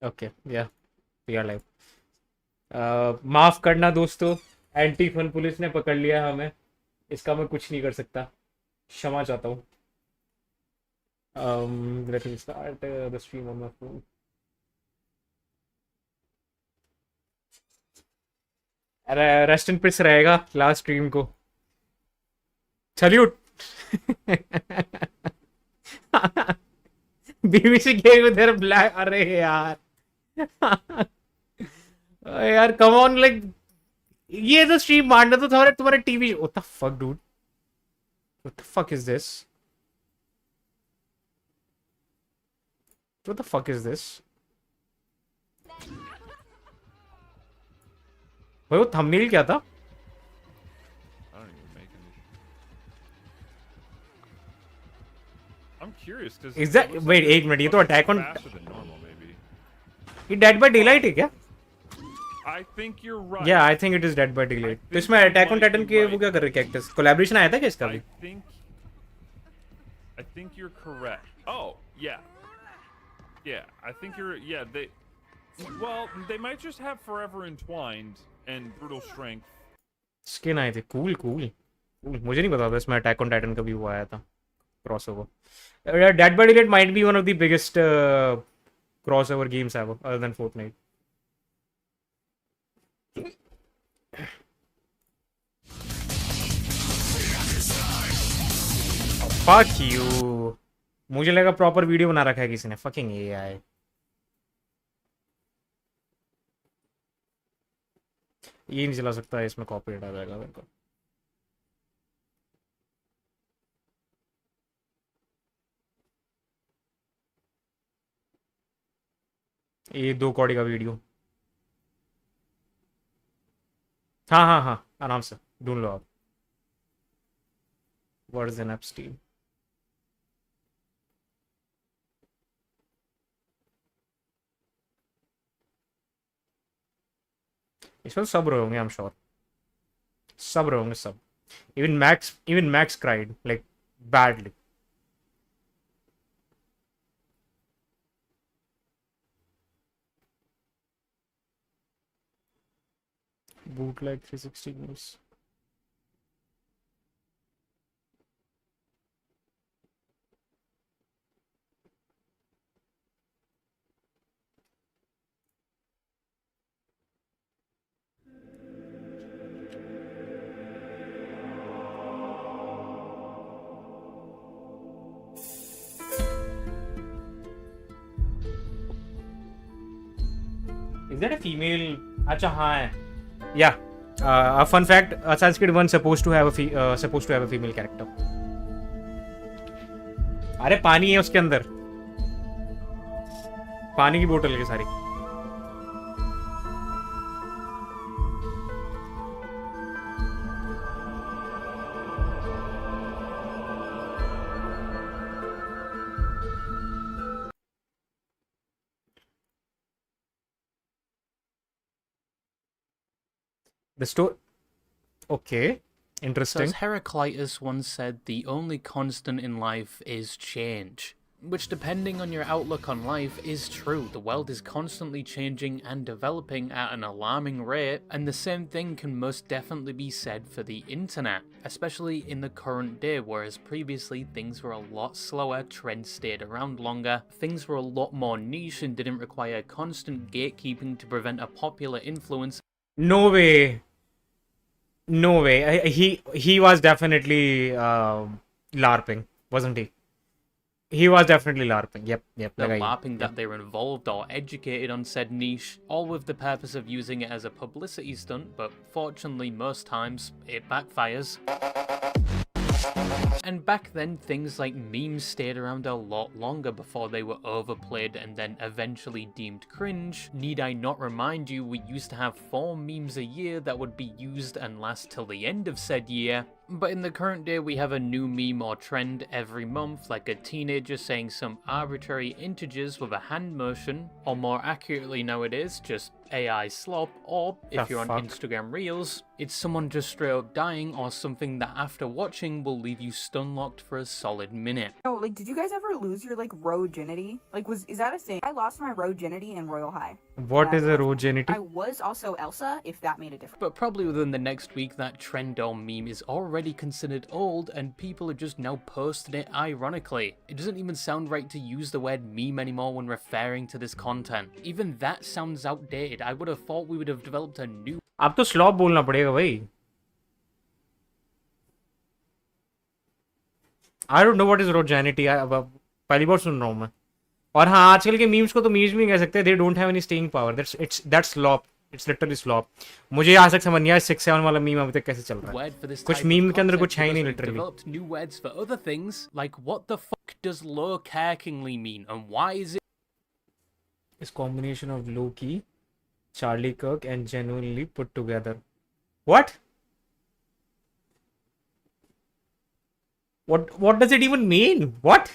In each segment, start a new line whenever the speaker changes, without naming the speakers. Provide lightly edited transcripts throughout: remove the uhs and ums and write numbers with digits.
Okay या we are live. माफ करना दोस्तों, एंटी फन पुलिस ने पकड़ लिया हमें, इसका मैं कुछ नहीं कर सकता, क्षमा चाहता हूँ। Let me start the stream on my phone. अरे रेस्ट इन पीस रहेगा लास्ट स्ट्रीम को। सल्यूट। बीबीसी गेम उधर ब्लैक, अरे यार। यार कम ऑन लाइक, ये तो स्ट्रीम मारना तो तुम्हारे तुम्हारे TV. What the fuck dude, what the fuck is this, what the fuck is this. भाई वो थंबनेल क्या था?
I don't even make any. I'm curious because
is that, wait एक मिनट, ये तो attack on,
faster than normal, maybe.
ये dead by daylight है क्या?
I think you're right.
या I think it is dead by daylight. तो इसमें attack on Titan के वो क्या कर रहे हैं, कैरेक्टर्स कोलैबोरेशन आया था क्या इसका भी?
I think you're correct. Oh, yeah. Yeah, I think you're, yeah, they might just have Forever Entwined and Brutal Strength.
Skin आए थे, कूल कूल कूल। मुझे नहीं पता था इसमें अटैक ऑन टाइटन का भी वो आया था crossover. Dead by daylight might be one of the biggest crossover games ever other than Fortnite. Fuck you, मुझे लगा प्रॉपर वीडियो बना रखा है किसी ने। Fucking AI. ये नहीं चला सकता, इसमें कॉपीराइट आ जाएगा मेरे को। ये 2 कौड़ी का वीडियो। हाँ हाँ हाँ, आराम से ढूंढ लो आप। Version Epstein. इसमें तो सब रोए होंगे, आई एम श्योर। सब रोए होंगे सब। Even max cried like badly. bootleg 360 games। Is that a female? अच्छा हाँ है। Yeah. A fun fact: Assassin's Creed 1 supposed to have a female character. अरे पानी है उसके अंदर, पानी की बोतल है सारी। The story. Okay, interesting.
As Heraclitus once said, the only constant in life is change. Which, depending on your outlook on life, is true. The world is constantly changing and developing at an alarming rate, and the same thing can most definitely be said for the internet, especially in the current day, whereas previously things were a lot slower, trends stayed around longer, things were a lot more niche and didn't require constant gatekeeping to prevent a popular influence.
No way. No way. He was definitely LARPing, wasn't he? He was definitely LARPing. Yep.
The LARPing that they were involved or educated on said niche, all with the purpose of using it as a publicity stunt, but fortunately most times it backfires. And back then, things like memes stayed around a lot longer before they were overplayed and then eventually deemed cringe. Need I not remind you, we used to have 4 memes a year that would be used and last till the end of said year. But in the current day, we have a new meme or trend every month, like a teenager saying some arbitrary integers with a hand motion, or more accurately nowadays, just AI slop, or if
The
you're on
fuck?
Instagram Reels, it's someone just straight up dying or something that after watching will leave you stun locked for a solid minute.
Oh, like, did you guys ever lose your, like, roginity? Like, is that a thing? I lost my roginity in Royal High.
What is a
I
rogenity?
was also Elsa, if that made a difference.
But probably within the next week, that trend or meme is already considered old, and people are just now posting it ironically. It doesn't even sound right to use the word meme anymore when referring to this content. Even that sounds outdated. I would have thought we would have developed a new
अब तो slope बोलना पड़ेगा भाई. I don't know what is rogenity. पहली बार सुन रहा हूँ मैं. और हाँ, आजकल के मीम्स को तो मीम्स भी नहीं कह सकते. They don't have any staying power. That's slop. It's literally slop. मुझे आज तक समझ नहीं आया 6-7 वाला मीम अभी तक कैसे चल रहा है. कुछ मीम के अंदर कुछ है ही नहीं literally.
Developed new words for other things, like what the fuck does low carkingly mean, and why is it?
It's combination of low-key, Charlie Kirk, and genuinely put together. What? What does it even mean? What?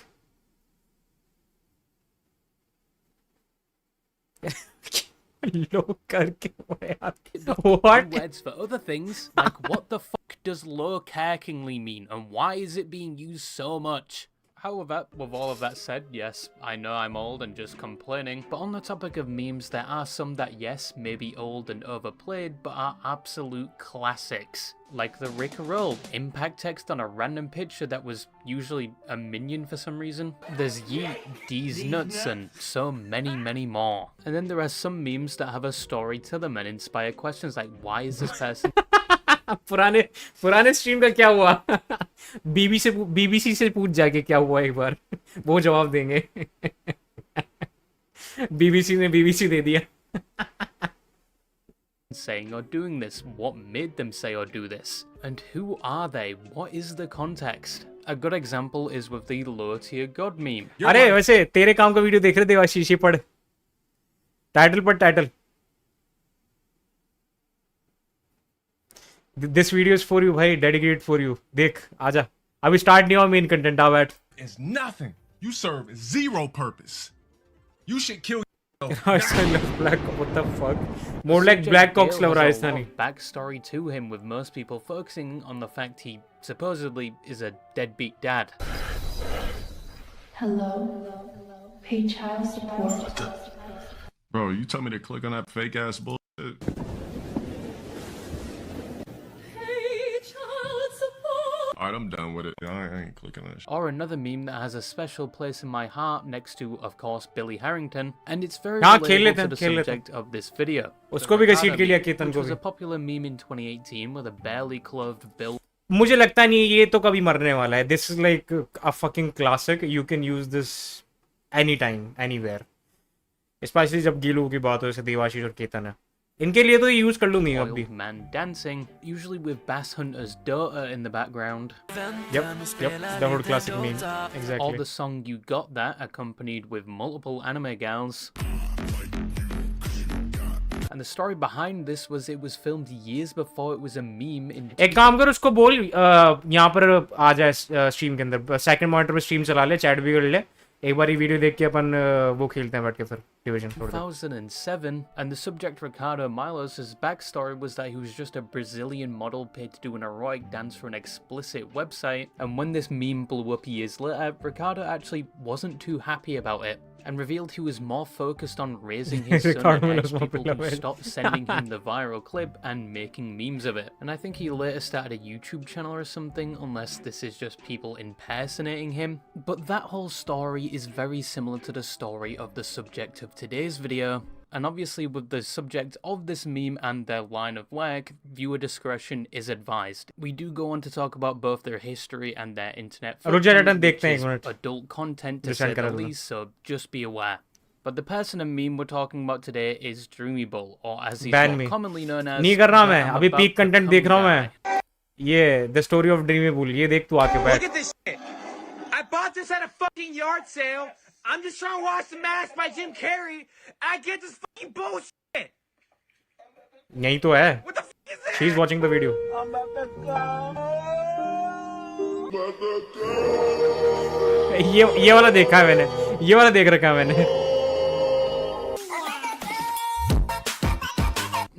Low करके what?
Words for other things, like what the fuck does low carkingly mean, and why is it being used so much? However, with all of that said, yes, I know I'm old and just complaining, but on the topic of memes, there are some that, yes, may be old and overplayed, but are absolute classics. Like the Rick Roll, impact text on a random picture that was usually a minion for some reason. There's Yeet, D's nuts, and so many more. And then there are some memes that have a story to them and inspire questions like, why is this person...
पुराने stream का क्या हुआ? BBC से पूछ जाके क्या हुआ एक बार. वो जवाब देंगे. बीबीसी दे दिया.
saying or doing this, what made them say or do this, and who are they, what is the context? A good example is with the low tier god meme.
अरे वैसे तेरे काम का वीडियो देख रहे थे शीशी पढ़. Title. This video is for you, भाई. Dedicated for you. देख, आजा. अभी start नहीं हुआ main content. Now at.
It's nothing. You serve zero purpose. You should kill.
Black, what the fuck? More like Black Cock's Love Rajasthani.
Backstory to him, with most people focusing on the fact he supposedly is a deadbeat dad.
Hello. Pay child support.
Bro, you tell me to click on that fake ass bullshit. Alright, I'm done with it. I ain't clicking that shit.
Or another meme that has a special place in my heart next to, of course, Billy Harrington, and it's very relatable to the subject of this video.
उसको भी घसीट के लिया Ketan
Which
को
was
भी.
a popular meme in 2018 with a barely clothed Bill.
मुझे लगता नहीं ये तो कभी मरने वाला है. This is like a fucking classic. You can use this anytime, anywhere. Especially जब गीलू की बात हो जैसे देवाशीष और केतन है. इनके लिए तो ये यूज कर लूंगी अब भी.
Man dancing, usually with Bass Hunter's daughter in the background.
Yep, the whole classic meme. Exactly.
Or the song You Got That, accompanied with multiple anime gals. And the story behind this was it was filmed years before it was a meme in...
एक काम कर उसको बोल यहाँ पर आ जाए stream के अंदर. सेकंड मॉनिटर पे स्ट्रीम चला ले, चैट भी कर ले. एक बार ये वीडियो देख के अपन वो खेलते हैं बैठ के फिर division
2007, and the subject Ricardo Milos' backstory was that he was just a Brazilian model paid to do an heroic dance for an explicit website, and when this meme blew up years later, Ricardo actually wasn't too happy about it, and revealed he was more focused on raising his son and urged people to stop sending him the viral clip and making memes of it. And I think he later started a YouTube channel or something, unless this is just people impersonating him. But that whole story is very similar to the story of the subject of today's video. And obviously with the subject of this meme and their line of work, viewer discretion is advised. We do go on to talk about both their history and their internet footprint, which is adult content to say the least, so just be aware. But the person and meme we're talking about today is Dreamy Bull, or as he's more commonly known as...
नहीं कर रहा मैं, अभी peak content देख रहा हूँ मैं. ये The Story of Dreamy Bull, ये देख तू आके बैठ.
Look at this shit. I bought this at a fucking yard sale. I'm just trying to watch The Mask by Jim Carrey. I get this fucking bullshit.
यही तो है.
What the fuck is this?
She's watching the video.
I'm about to go.
ये वाला देखा है मैंने, ये वाला देख रखा है मैंने.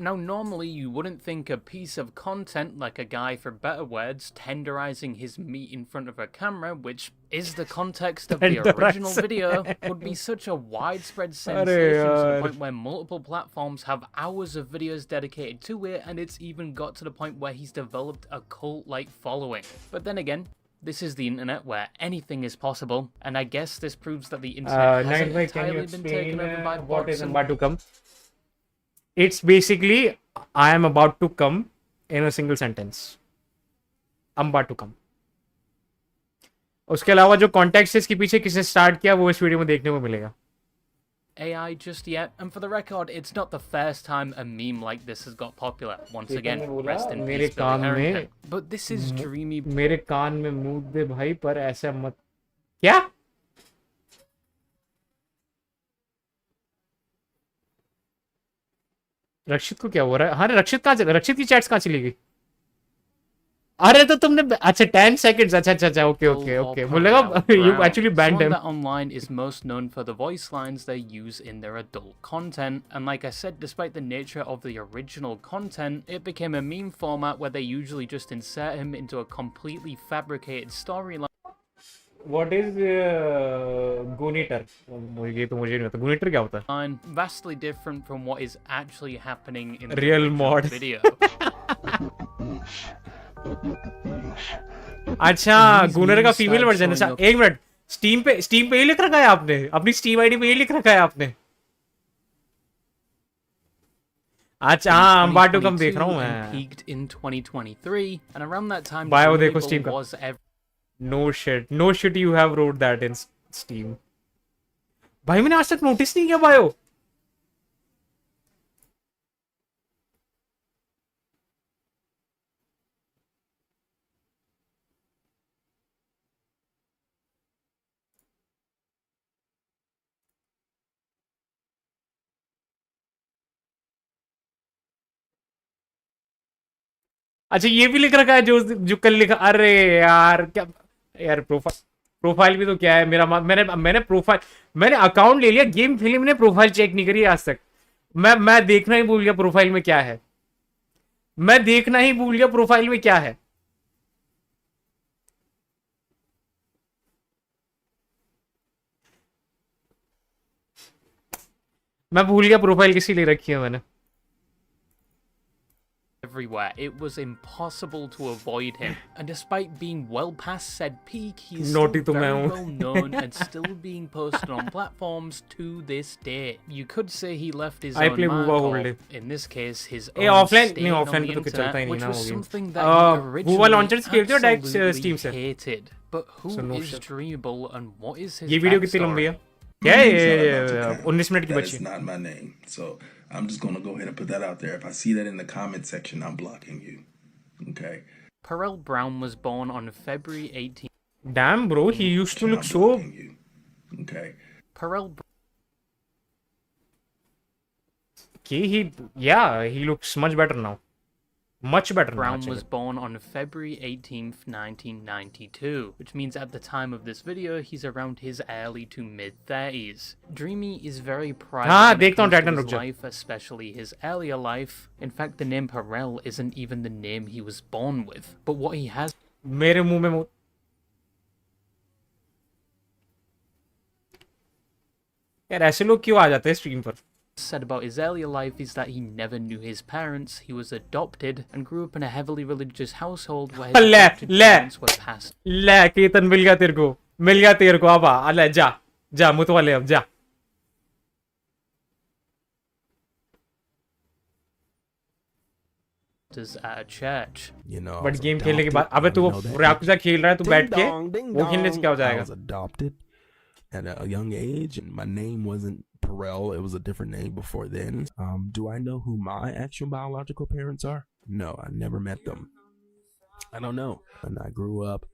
Now, normally you wouldn't think a piece of content like a guy, for better words, tenderizing his meat in front of a camera, which is the context of the original video, would be such a widespread sensation to the point where multiple platforms have hours of videos dedicated to it, and it's even got to the point where he's developed a cult-like following. But then again, this is the internet where anything is possible, and I guess this proves that the internet hasn't entirely been taken over by
what is
bots.
about to come? It's basically, I am about to come in a single sentence. I'm about to come. उसके अलावा जो context है इसके पीछे किसने start किया वो इस वीडियो में देखने को मिलेगा.
AI just yet, and for the record, it's not the first time a meme like this has got popular. Once again, rest in
मेरे
peace,
कान
Billy
में
Harrington. But this is dreamy.
मेरे कान में मूत दे भाई, पर ऐसा मत. क्या? रक्षित को क्या हो रहा है? हाँ, रक्षित कहाँ चला? रक्षित की चैट्स कहाँ चली गई? अरे तो तुमने अच्छा 10 seconds. अच्छा ओके मुझे लगा you actually banned him.
That online is most known for the voice lines they use in their adult content, and like I said, despite the nature of the original content, it became a meme format where they usually just insert him into a completely fabricated storyline.
What is Goonator? ये तो मुझे नहीं पता. Goonator क्या होता है?
Vastly different from what is actually happening in the
Real
original
mod.
video.
अच्छा, Goonator का फीमेल वर्जन है. एक मिनट, स्टीम पे ये लिख रखा है आपने? अपनी स्टीम आईडी पे ये लिख रखा है आपने? अच्छा हाँ, I'm about to come देख रहा हूँ मैं.
Peaked in 2023, and around that time,
Bio देखो Steam का.
was
No shit you have wrote that in Steam. भाई मैंने आज तक नोटिस नहीं किया बायो. अच्छा ये भी लिख रखा है जो कल लिखा. अरे यार क्या यार, प्रोफाइल भी तो क्या है मेरा. मैंने प्रोफाइल, मैंने अकाउंट ले लिया, गेम खेली, मैंने प्रोफाइल चेक नहीं करी आज तक. मैं देखना ही भूल गया प्रोफाइल में क्या है. मैं देखना ही भूल गया प्रोफाइल में क्या है. मैं भूल गया प्रोफाइल किसी ले रखी है मैंने.
everywhere. It was impossible to avoid him. And despite being well past said peak, he's still very well known and still being posted on platforms to this day. You could say he left his own mark, or in this case, his own stain on the internet, which was something that he originally absolutely hated. But who is Dreamable and what is his backstory?
Yeah, 19 minute की बची.
That's not my name, so I'm just gonna go ahead and put that out there. If I see that in the comment section, I'm blocking you. Okay.
Perel Brown was born on February 18th.
Damn, bro, he used to look so.
Okay.
Perel.
Okay, he looks much better now. Much better.
Brown was born on February 18th, 1992, which means at the time of this video, he's around his early to mid-30s. Dreamy is very proud of his life, especially his earlier life. In fact, the name Perel isn't even the name he was born with. But what he has...
मेरे मुंह में यार ऐसे लोग क्यों आ जाते हैं stream पर?
Said about his earlier life is that he never knew his parents, he was adopted, and grew up in a heavily religious household where his adopted parents were passed.
ले केतन मिल गया तेरे को अब आ जा मुतवाले अब जा.
At a church.
You know,
but game खेलने के बाद अबे तू याकुजा खेल रहा है, तू बैठ के वो खेलने से क्या हो जाएगा?
I was adopted at a young age, and my name wasn't Perel. It was a different name before then. Do I know who my actual biological parents are? No, I never met them. I don't know. And I grew up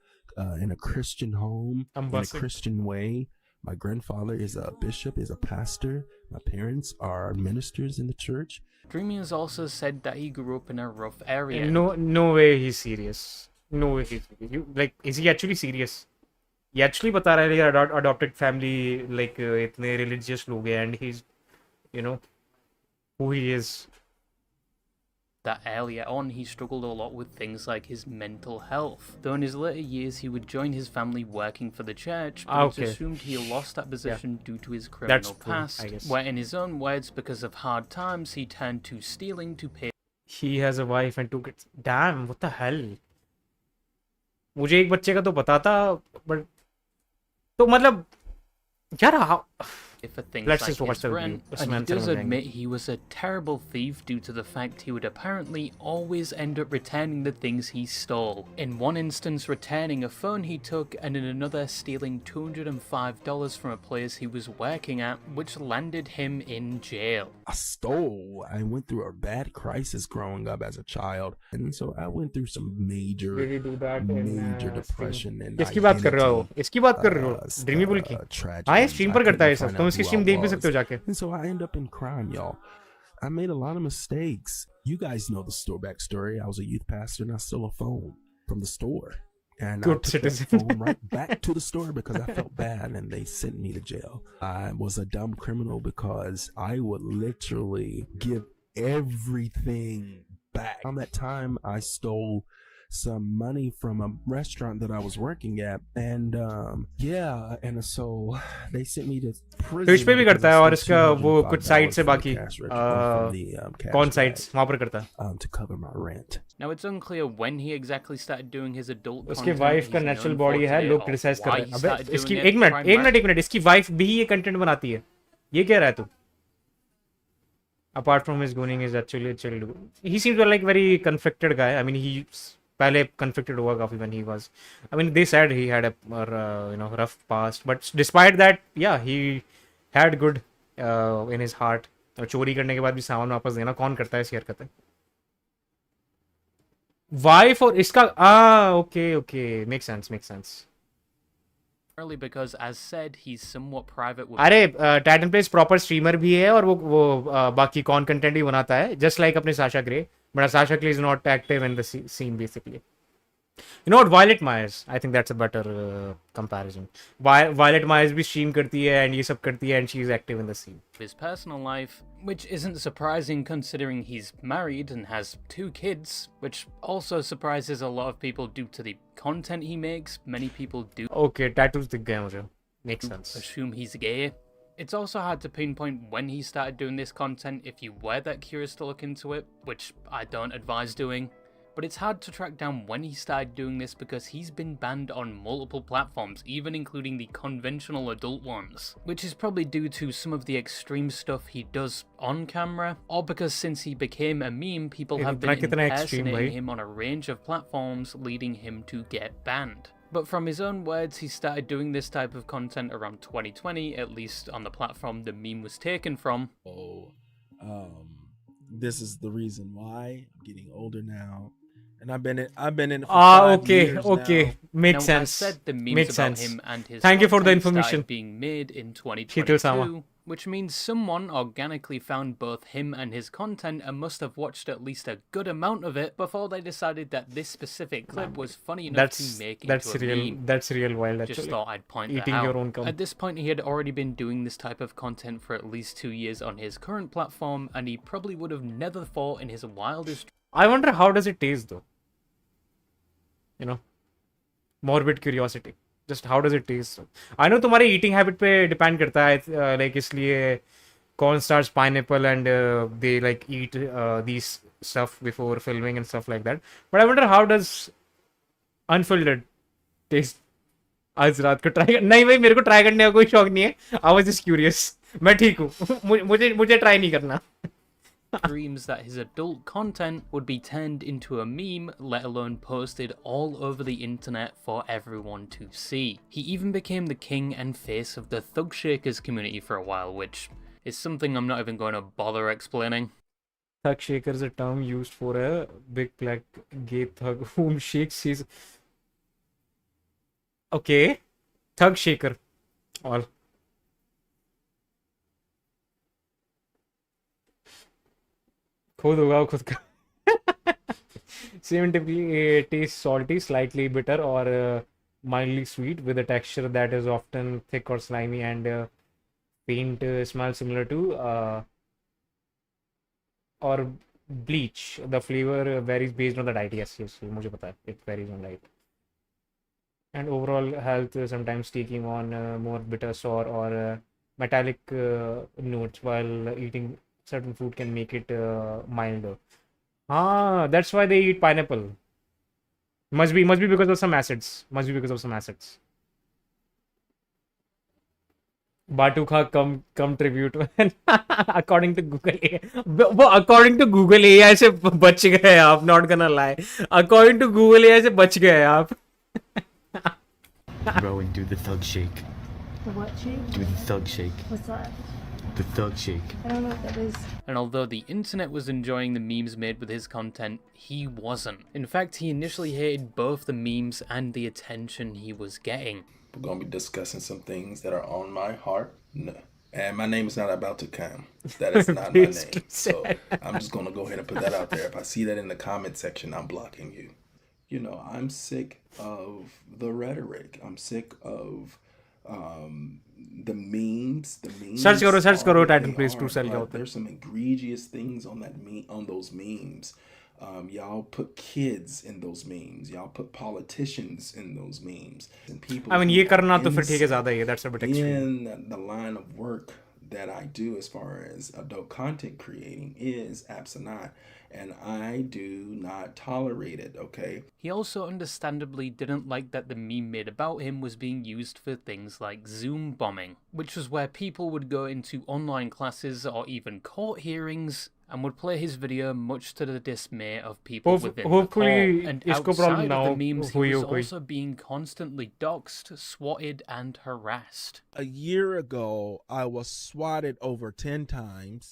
in a Christian home, in a Christian way. My grandfather is a bishop, is a pastor. My parents are ministers in the church.
Dreamy has also said that he grew up in a rough area.
No way he's serious. No, like, is he actually serious? He actually बता रहा है like adopted family, like इतने religious लोग हैं, and he's, you know, who he is.
That earlier on he struggled a lot with things like his mental health, though in his later years he would join his family working for the church, but it's assumed he lost that position due to his criminal past, where in his own words, because of hard times, he turned to stealing to pay.
He has a wife and 2 kids. Damn, what the hell? मुझे एक बच्चे का तो पता था, but तो मतलब यार
for things
let's
like
just watch
his
the
rent,
review.
and he does admit he was a terrible thief due to the fact he would apparently always end up returning the things he stole. In one instance returning a phone he took, and in another stealing $205 from a place he was working at, which landed him in jail.
I went through a bad crisis growing up as a child, and so I went through some major depression and
इसकी बात कर रहे हो? इसकी बात कर रहे हो? ड्रीमी बुल की? हाँ, स्ट्रीम पर करता है सब, तुम इसकी स्ट्रीम देख भी सकते हो जाके.
And so I end up in crime, y'all. I made a lot of mistakes. You guys know the store backstory. I was a youth pastor and I stole a phone from the store. And
Good
I took
citizen.
that phone right back to the store because I felt bad and they sent me to jail. I was a dumb criminal because I would literally give everything back. Around that time, I stole some money from a restaurant that I was working at, and and so they sent me to prison.
Twitch पे भी करता है और इसका वो कुछ site से बाकी कौन साइट्स वहाँ पर करता है
to cover my rent.
Now it's unclear when he exactly started doing his adult content.
उसकी वाइफ का नेचुरल बॉडी है, लोग क्रिटिसाइज कर रहे हैं. अबे इसकी एक मिनट इसकी वाइफ भी ये कंटेंट बनाती है, ये कह रहा है तू? Apart from his gooning, is actually a chill. He seems like very conflicted guy. I mean, he पहले conflicted हुआ काफी when he was. I mean, they said he had a rough past, but despite that, yeah, he had good in his heart. और चोरी करने के बाद भी सामान वापस देना कौन करता है, शेयर करता है? Wife और इसका okay, makes sense.
Early because, as said, he's somewhat private with.
अरे Titan Plays proper streamer भी है और वो बाकी content भी बनाता है, just like अपने Sasha Grey, but Sasha Grey is not active in the scene basically. You know what, Violet Myers, I think that's a better comparison. Violet Myers भी stream करती है and ये सब करती है and she is active in the scene.
His personal life, which isn't surprising considering he's married and has 2 kids, which also surprises a lot of people due to the content he makes. Many people do
tattoos दिख गए मुझे. Makes sense.
Assume he's gay. It's also hard to pinpoint when he started doing this content if you were that curious to look into it, which I don't advise doing. But it's hard to track down when he started doing this because he's been banned on multiple platforms, even including the conventional adult ones, which is probably due to some of the extreme stuff he does on camera, or because since he became a meme, people have been impersonating him on a range of platforms, leading him to get banned. But from his own words, he started doing this type of content around 2020, at least on the platform the meme was taken from.
This is the reason why. I'm getting older now. And I've been in it for 5 years
now. Makes sense.
As said, the memes about him and his
Thank you for the
content
information.
started being made in 2022, which means someone organically found both him and his content and must have watched at least a good amount of it before they decided that this specific clip was funny enough to make into a meme.
That's real wild actually.
Just thought I'd point that
Eating
out.
your own cum.
At this point, he had already been doing this type of content for at least 2 years on his current platform, and he probably would have never thought in his wildest.
I wonder how does it taste though. You know, morbid curiosity. Just how does it taste? I know तुम्हारे eating habit पे depend करता है, like इसलिए cornstarch, pineapple, and they like eat these stuff before filming and stuff like that. But I wonder how does unfiltered taste? आज रात को try नहीं भाई, मेरे को try करने का कोई शौक नहीं है. I was just curious. मैं ठीक हूँ. मुझे try नहीं करना.
Dreams that his adult content would be turned into a meme, let alone posted all over the internet for everyone to see. He even became the king and face of the Thug Shakers community for a while, which is something I'm not even going to bother explaining.
Thug shaker is a term used for a big black gay thug whom shakes his... Okay. Thug shaker. All. खुद होगा खुद का. Semen typically tastes salty, slightly bitter, or mildly sweet, with a texture that is often thick or slimy and faint smell similar to or bleach. The flavor varies based on the diet. Yes, yes, मुझे पता है. It varies on diet. And overall health sometimes taking on more bitter, sour, or metallic notes, while eating certain food can make it milder. Ah, that's why they eat pineapple. Must be because of some acids. Must be because of some acids. बाटू खा कम tribute according to Google वो according to Google AI से बच गए आप. Not gonna lie. According to Google AI से बच गए आप.
Rowan, do the thug shake.
The what shake?
Do the thug shake.
What's that?
The thug shake.
I don't know what that is.
And although the internet was enjoying the memes made with his content, he wasn't. In fact, he initially hated both the memes and the attention he was getting.
We're going to be discussing some things that are on my heart. No. And my name is not about to come. That is not my name. So I'm just going to go ahead and put that out there. If I see that in the comment section, I'm blocking you. You know, I'm sick of the rhetoric. I'm sick of the memes.
Search karo title please to sell out.
There's some egregious things on on those memes. Y'all put kids in those memes. Y'all put politicians in those memes. And people.
I mean, ये करना तो फिर ठीक है ज़्यादा ही. That's a bit extreme.
In the line of work that I do as far as adult content creating is abstinent, and I do not tolerate it, okay?
He also understandably didn't like that the meme made about him was being used for things like Zoom bombing, which was where people would go into online classes or even court hearings and would play his video, much to the dismay of people within the court. And outside of the memes, he was also being constantly doxxed, swatted, and harassed.
A year ago, I was swatted over 10 times,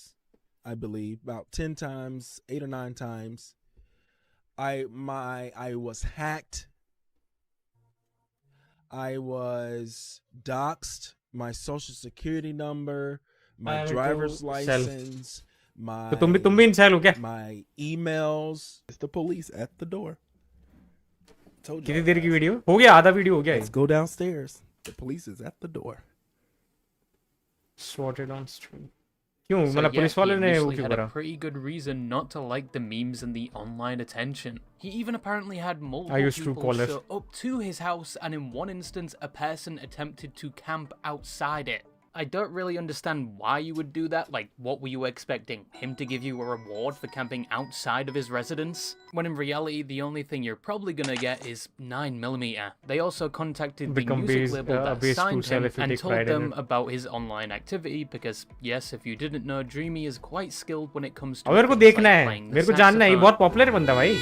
I believe, about 10 times, 8 or 9 times. I was hacked. I was doxxed, my social security number, my driver's license. My emails. It's the police at the door.
कितनी देर की video हो गया? आधा video हो गया.
Let's go downstairs. The police is at the door.
Swatted on stream. क्यों? मतलब police वाले ने वो क्यों
had
करा?
a pretty good reason not to like the memes and the online attention. He even apparently had multiple people show up to his house, and in one instance, a person attempted to camp outside it. I don't really understand why you would do that. Like, what were you expecting? Him to give you a reward for camping outside of his residence? When in reality, the only thing you're probably gonna get is 9mm. They also contacted the music label that signed him and told them about his online activity because, yes, if you didn't know, Dreamy is quite skilled when it comes to
मेरे को देखना है, मेरे को जानना है. ये बहुत पॉपुलर बंदा भाई,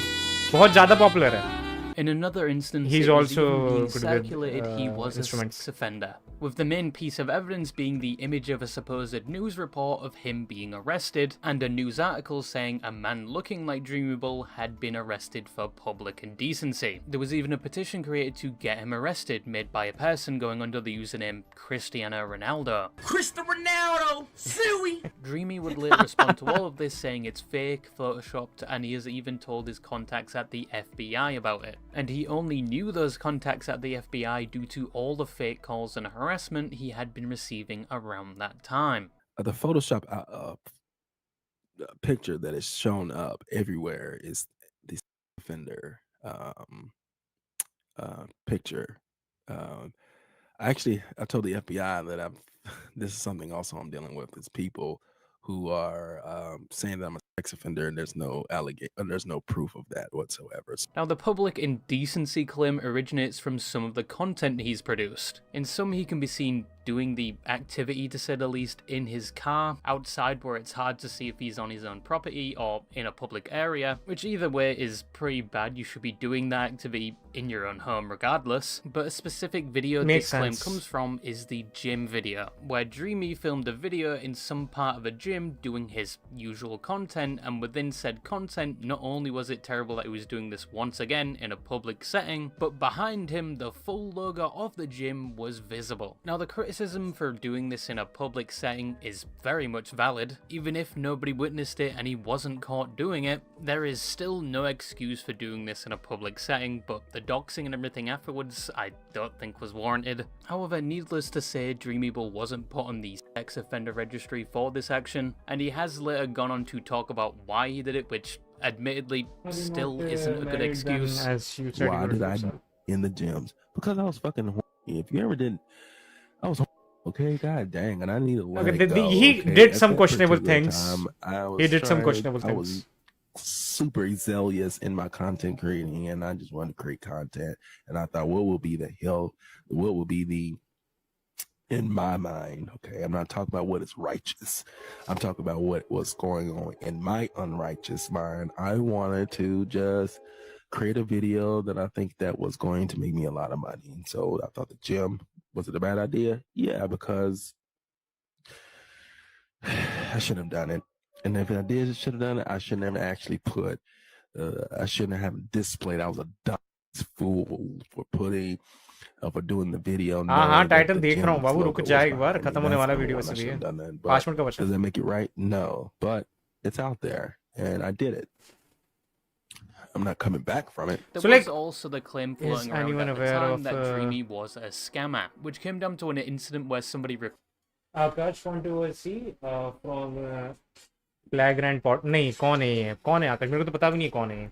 बहुत ज़्यादा पॉपुलर है.
In another instance,
he's also
being circulated he was a sex offender, with the main piece of evidence being the image of a supposed news report of him being arrested, and a news article saying a man looking like Dreamable had been arrested for public indecency. There was even a petition created to get him arrested, made by a person going under the username Cristiano Ronaldo.
Cristiano Ronaldo, suey!
Dreamy would later respond to all of this, saying it's fake, photoshopped, and he has even told his contacts at the FBI about it. And he only knew those contacts at the FBI due to all the fake calls and harassment he had been receiving around that time.
The Photoshop picture that is shown up everywhere is the offender picture. Actually, I told the FBI that this is something also I'm dealing with. Is people who are saying that I'm a sex offender, and there's no proof of that whatsoever.
Now, the public indecency claim originates from some of the content he's produced. In some, he can be seen doing the activity, to say the least, in his car, outside where it's hard to see if he's on his own property or in a public area, which either way is pretty bad. You should be doing that activity in your own home regardless. But a specific video this claim comes from is the gym video, where Dreamy filmed a video in some part of a gym doing his usual content, and within said content, not only was it terrible that he was doing this once again in a public setting, but behind him the full logo of the gym was visible. Now, the criticism criticism for doing this in a public setting is very much valid. Even if nobody witnessed it and he wasn't caught doing it, there is still no excuse for doing this in a public setting, but the doxing and everything afterwards I don't think was warranted. However, needless to say, Dreamybull wasn't put on the sex offender registry for this action, and he has later gone on to talk about why he did it, which admittedly still isn't a good excuse.
As you said,
Why
you
did
would
I
do so.
in the gyms? Because I was fucking horny. If you ever did, I was horny. Okay, god dang, and I need to let
Okay,
it go.
he
Okay?
did
At
some
that
questionable
particular
things.
time,
He did some questionable
I
things.
was super zealous in my content creating, and I just wanted to create content. And I thought, what will be the in my mind, okay, I'm not talking about what is righteous. I'm talking about what was going on in my unrighteous mind. I wanted to just create a video that I think that was going to make me a lot of money. And so I thought the gym, was it a bad idea? Yeah, because I shouldn't have done it. And if I should have done it, I shouldn't have actually I shouldn't have displayed. I was a dumb fool for doing the video.
हाँ
knowing that
title
the
देख रहा हूँ
gym's
बाबू,
logo
रुक
was
जा एक बार,
behind me.
खत्म होने
That's
वाला
number
वीडियो
one. I
वैसे भी
shouldn't
है,
have done that.
5
But
minute का बचा
does that make it right? No. But it's out there, and I did it. I'm not coming back from it.
There
So,
was
like,
also the claim
is
floating around
anyone
at the
aware
time
of,
that Dreamy was a scammer, which came down to an incident where somebody
Akash want to see from flagrant pot नहीं कौन है ये, कौन है आकाश, मेरे को तो पता भी नहीं है कौन है ये.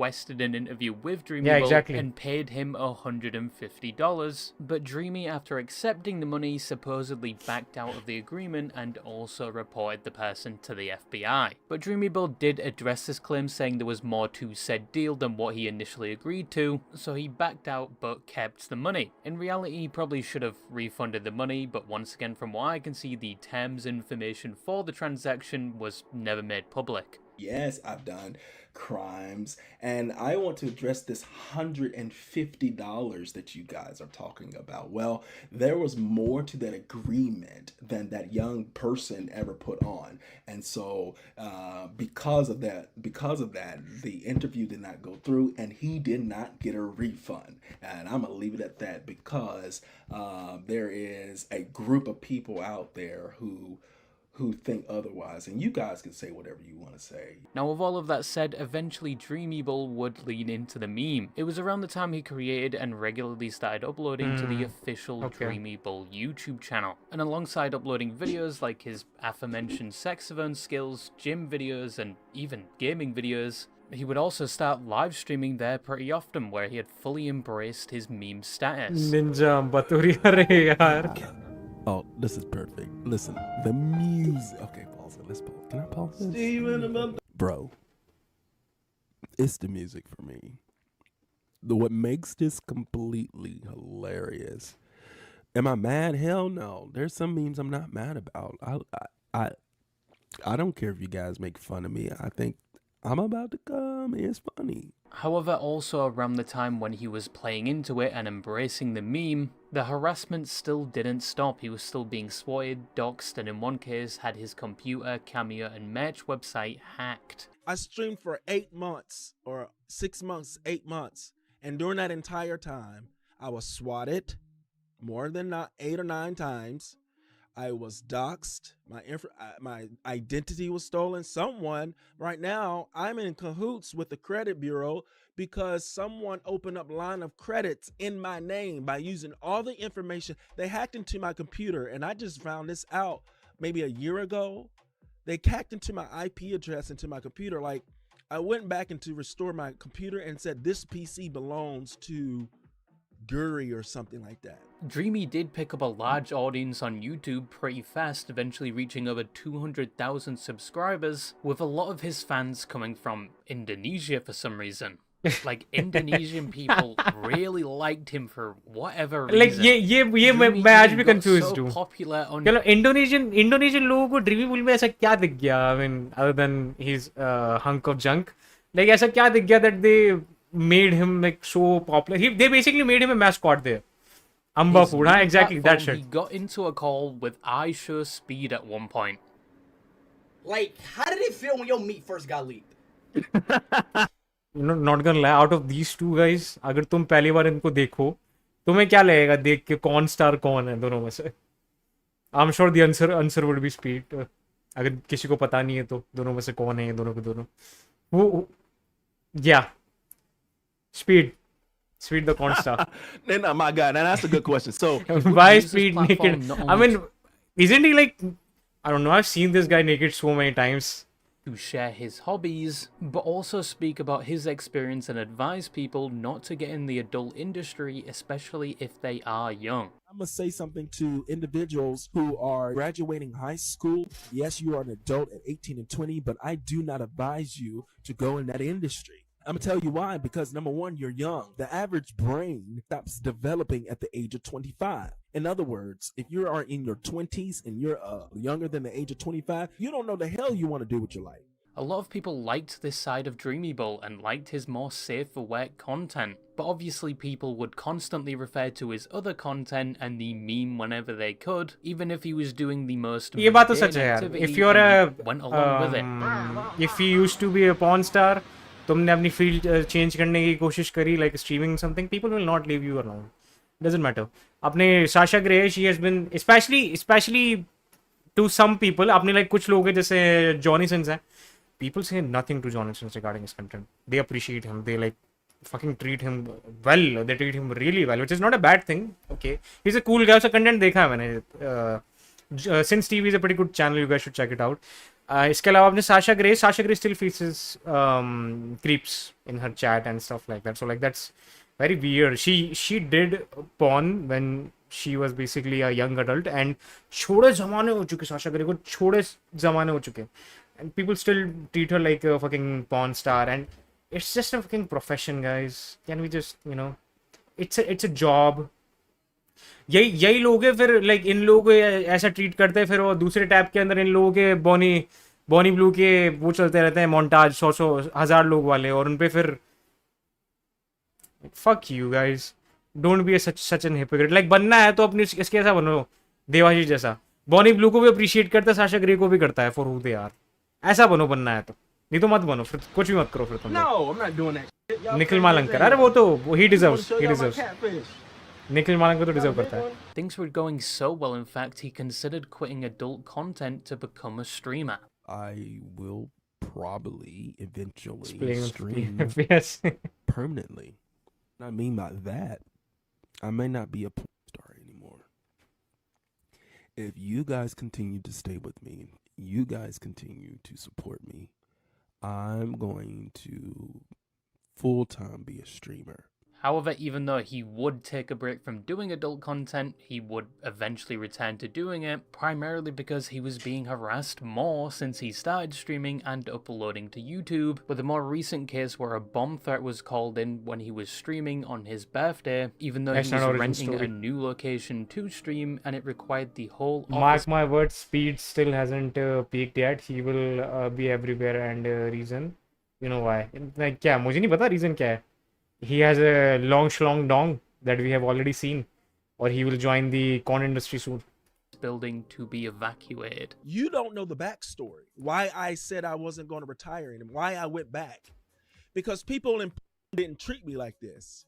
requested an interview with Dreamy
Yeah, exactly.
and paid him $150. But Dreamy, after accepting the money, supposedly backed out of the agreement and also reported the person to the FBI. But Dreamybull did address this claim, saying there was more to said deal than what he initially agreed to, so he backed out but kept the money. In reality, he probably should have refunded the money, but once again, from what I can see, the terms information for the transaction was never made public.
Yes, I've done crimes, and I want to address this $150 that you guys are talking about. Well, there was more to that agreement than that young person ever put on, and so because of that, the interview did not go through, and he did not get a refund. And I'm gonna leave it at that because there is a group of people out there who think otherwise, and you guys can say whatever you want to say.
Now, with all of that said, eventually Dreamybull would lean into the meme. It was around the time he created and regularly started uploading to the official Dreamybull YouTube channel. And alongside uploading videos like his aforementioned saxophone skills, gym videos, and even gaming videos, he would also start live streaming there pretty often, where he had fully embraced his meme status.
Ninja Baturi अरे यार.
Oh, this is perfect. Listen, the music. Okay, pause it. Let's pause. Can I pause this? Bro, it's the music for me. What makes this completely hilarious. Am I mad? Hell no. There's some memes I'm not mad about. I don't care if you guys make fun of me. I think I'm about to come. It's funny.
However, also around the time when he was playing into it and embracing the meme, the harassment still didn't stop. He was still being swatted, doxxed, and in one case had his computer, cameo, and merch website hacked.
I streamed for 8 months, or 6 months, 8 months, and during that entire time, I was swatted more than 8 or 9 times. I was doxxed. My identity was stolen. Someone, right now, I'm in cahoots with the credit bureau because someone opened up line of credits in my name by using all the information. They hacked into my computer, and I just found this out maybe a year ago. They hacked into my IP address into my computer. Like, I went back to restore my computer and said, this PC belongs to Guri or something like that.
Dreamy did pick up a large audience on YouTube pretty fast, eventually reaching over 200,000 subscribers, with a lot of his fans coming from Indonesia for some reason. Like, Indonesian people really liked him for whatever reason.
Like ये मैं आज भी confused हूँ.
Popular on
चलो Indonesian लोगों को Dreamybull में ऐसा क्या दिख गया? I mean, other than his hunk of junk, like ऐसा क्या दिख गया that they made him like so popular? They basically made him a mascot there. Amba food, huh? Exactly, that shit.
He got into a call with iShow Speed at one point.
Like, how did it feel when your meat first got leaked?
You know, not gonna lie, out of these two guys, अगर तुम पहली बार इनको देखो, तुम्हें क्या लगेगा देख के कौन स्टार कौन है दोनों में से? I'm sure the answer would be Speed. अगर किसी को पता नहीं है तो दोनों में से कौन है ये दोनों के दोनों. Who? Yeah. Speed the corn star.
No, my God, now that's a good question. So
Why
uses
Speed
platform
naked?
not
I
only
mean, isn't he like, I don't know, I've seen this guy naked so many times.
to share his hobbies, but also speak about his experience and advise people not to get in the adult industry, especially if they are young.
I'm going to say something to individuals who are graduating high school. Yes, you are an adult at 18 and 20, but I do not advise you to go in that industry. I'm going to tell you why, because number one, you're young. The average brain stops developing at the age of 25. In other words, if you are in your 20s and you're younger than the age of 25, you don't know the hell you want to do with your life.
A lot of people liked this side of Dreamy Bull and liked his more safe for work content, but obviously people would constantly refer to his other content and the meme whenever they could, even if he was doing the most
ये बात तो
mundane
सच है यार.
activity
If you're
and he went along with it.
if you used to be a porn star, तुमने अपनी field change करने की कोशिश करी, like streaming something, people will not leave you alone. Doesn't matter. अपने Sasha Grey, she has been, especially to some people, अपने like कुछ लोग हैं जैसे Johnny Sins हैं. People say nothing to Johnny Sins regarding his content. They appreciate him. They like fucking treat him well. They treat him really well, which is not a bad thing. Okay, he's a cool guy. उसका content देखा है मैंने. Sins TV is a pretty good channel. You guys should check it out. इसके अलावा आपने Sasha Grey still faces creeps in her chat and stuff like that. So like that's very weird. She did porn when she was basically a young adult, and छोड़े ज़माने हो चुके Sasha Grey को, छोड़े ज़माने हो चुके, and people still treat her like a fucking porn star, and it's just a fucking profession, guys. Can we just, you know, it's a job. यही लोग हैं फिर like इन लोगों को ऐसा ट्रीट करते हैं, फिर वो दूसरे टैब के अंदर इन लोगों के बॉनी ब्लू के वो चलते रहते हैं मोन्टाज 100,000 लोग वाले, और उन पे फिर fuck you guys, don't be such an hypocrite. like बनना है तो अपनी इसके ऐसा बनो देवाशीष जैसा. बॉनी ब्लू को भी अप्रिशिएट करता है, साशा ग्रे को भी करता है for who they are. ऐसा बनना है तो, नहीं तो मत बनो, फिर कुछ भी मत करो फिर तुम.
No, I'm not doing that shit. Y'all
Nikhil
can't
मालंकर,
say
अरे
that.
वो तो he
I wanna
deserves,
show
he
y'all my
deserves.
catfish.
Nikhil मालंकर तो डिजर्व करता है.
Things were going so well, in fact, he considered quitting adult content to become a streamer.
I will probably eventually
Playing
stream
FPS.
permanently. What I mean by that, I may not be a porn star anymore. If you guys continue to stay with me, you guys continue to support me, I'm going to full-time be a streamer.
However, even though he would take a break from doing adult content, he would eventually return to doing it, primarily because he was being harassed more since he started streaming and uploading to YouTube, with a more recent case where a bomb threat was called in when he was streaming on his birthday, even though
That's
he
not
was
origin
renting
story.
a new location to stream, and it required the whole
Mark
office.
my words, Speed still hasn't peaked yet. He will be everywhere, and reason, you know why? Like क्या, मुझे नहीं पता reason क्या है. He has a long schlong dong that we have already seen, or he will join the con industry soon.
Building to be evacuated.
You don't know the backstory. Why I said I wasn't going to retire and why I went back. Because people in didn't treat me like this.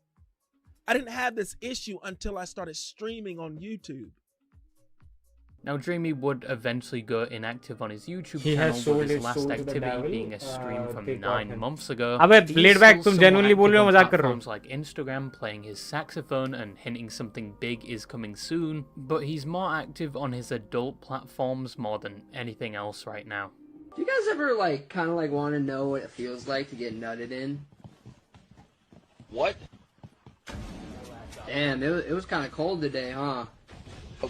I didn't have this issue until I started streaming on YouTube.
Now, Dreamy would eventually go inactive on his YouTube
He has
channel, with
sold
his
his
last
soul to the
activity
devil.
being a stream from
They got
9
him.
months ago.
अबे,
He's
laid back,
still
तुम
somewhat
genuinely बोल
active
रहे हो,
on
मजाक कर रहे हो.
platforms like Instagram, playing his saxophone and hinting something big is coming soon, but he's more active on his adult platforms more than anything else right now.
Do you guys ever kind of want to know what it feels like to get nutted in?
What?
Damn, it was kind of cold today, huh?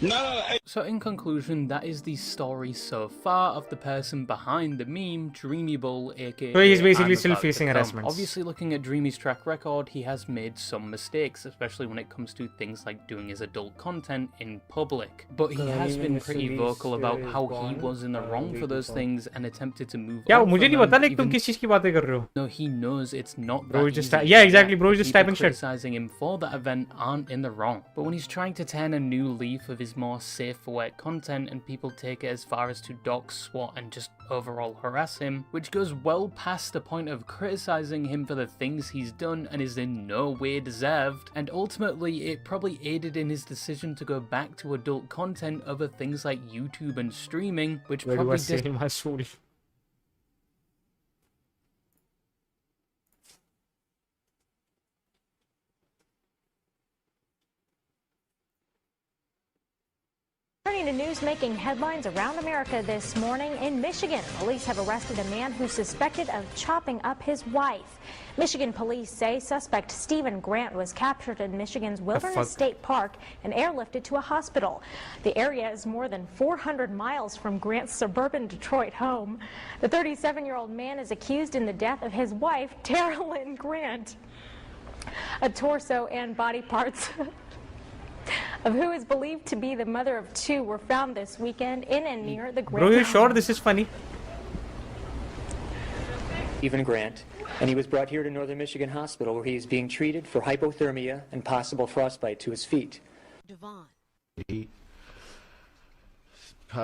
No.
So in conclusion, that is the story so far of the person behind the meme, Dreamy Bull, aka
So he's basically
I'm
still
about to
facing
come.
harassments.
Obviously, looking at Dreamy's track record, he has made some mistakes, especially when it comes to things like doing his adult content in public. But he has been pretty vocal about how he was in the wrong for those things and attempted to move
क्या
on
मुझे
from
नहीं पता
them,
like तुम
even
किस चीज की बातें कर रहे हो.
though he knows it's not
Bro,
that
just
easy to
yeah,
do
exactly,
that.
bro, just
People
typing shit.
criticizing him for that event aren't in the wrong. But when he's trying to turn a new leaf of his more safe for work content, and people take it as far as to dox, swat, and just overall harass him, which goes well past the point of criticizing him for the things he's done and is in no way deserved, and ultimately it probably aided in his decision to go back to adult content over things like YouTube and streaming, which
Where do I
probably
sell my soul?
Turning to news making headlines around America this morning, in Michigan, police have arrested a man who's suspected of chopping up his wife. Michigan police say suspect Stephen Grant was captured in Michigan's Wilderness State Park and airlifted to a hospital. The area is more than 400 miles from Grant's suburban Detroit home. The 37-year-old man is accused in the death of his wife, Tara Lynn Grant. A torso and body parts of who is believed to be the mother of two were found this weekend in and near the Grant.
Bro, you sure this is funny?
Stephen Grant, and he was brought here to Northern Michigan Hospital where he is being treated for hypothermia and possible frostbite to his feet.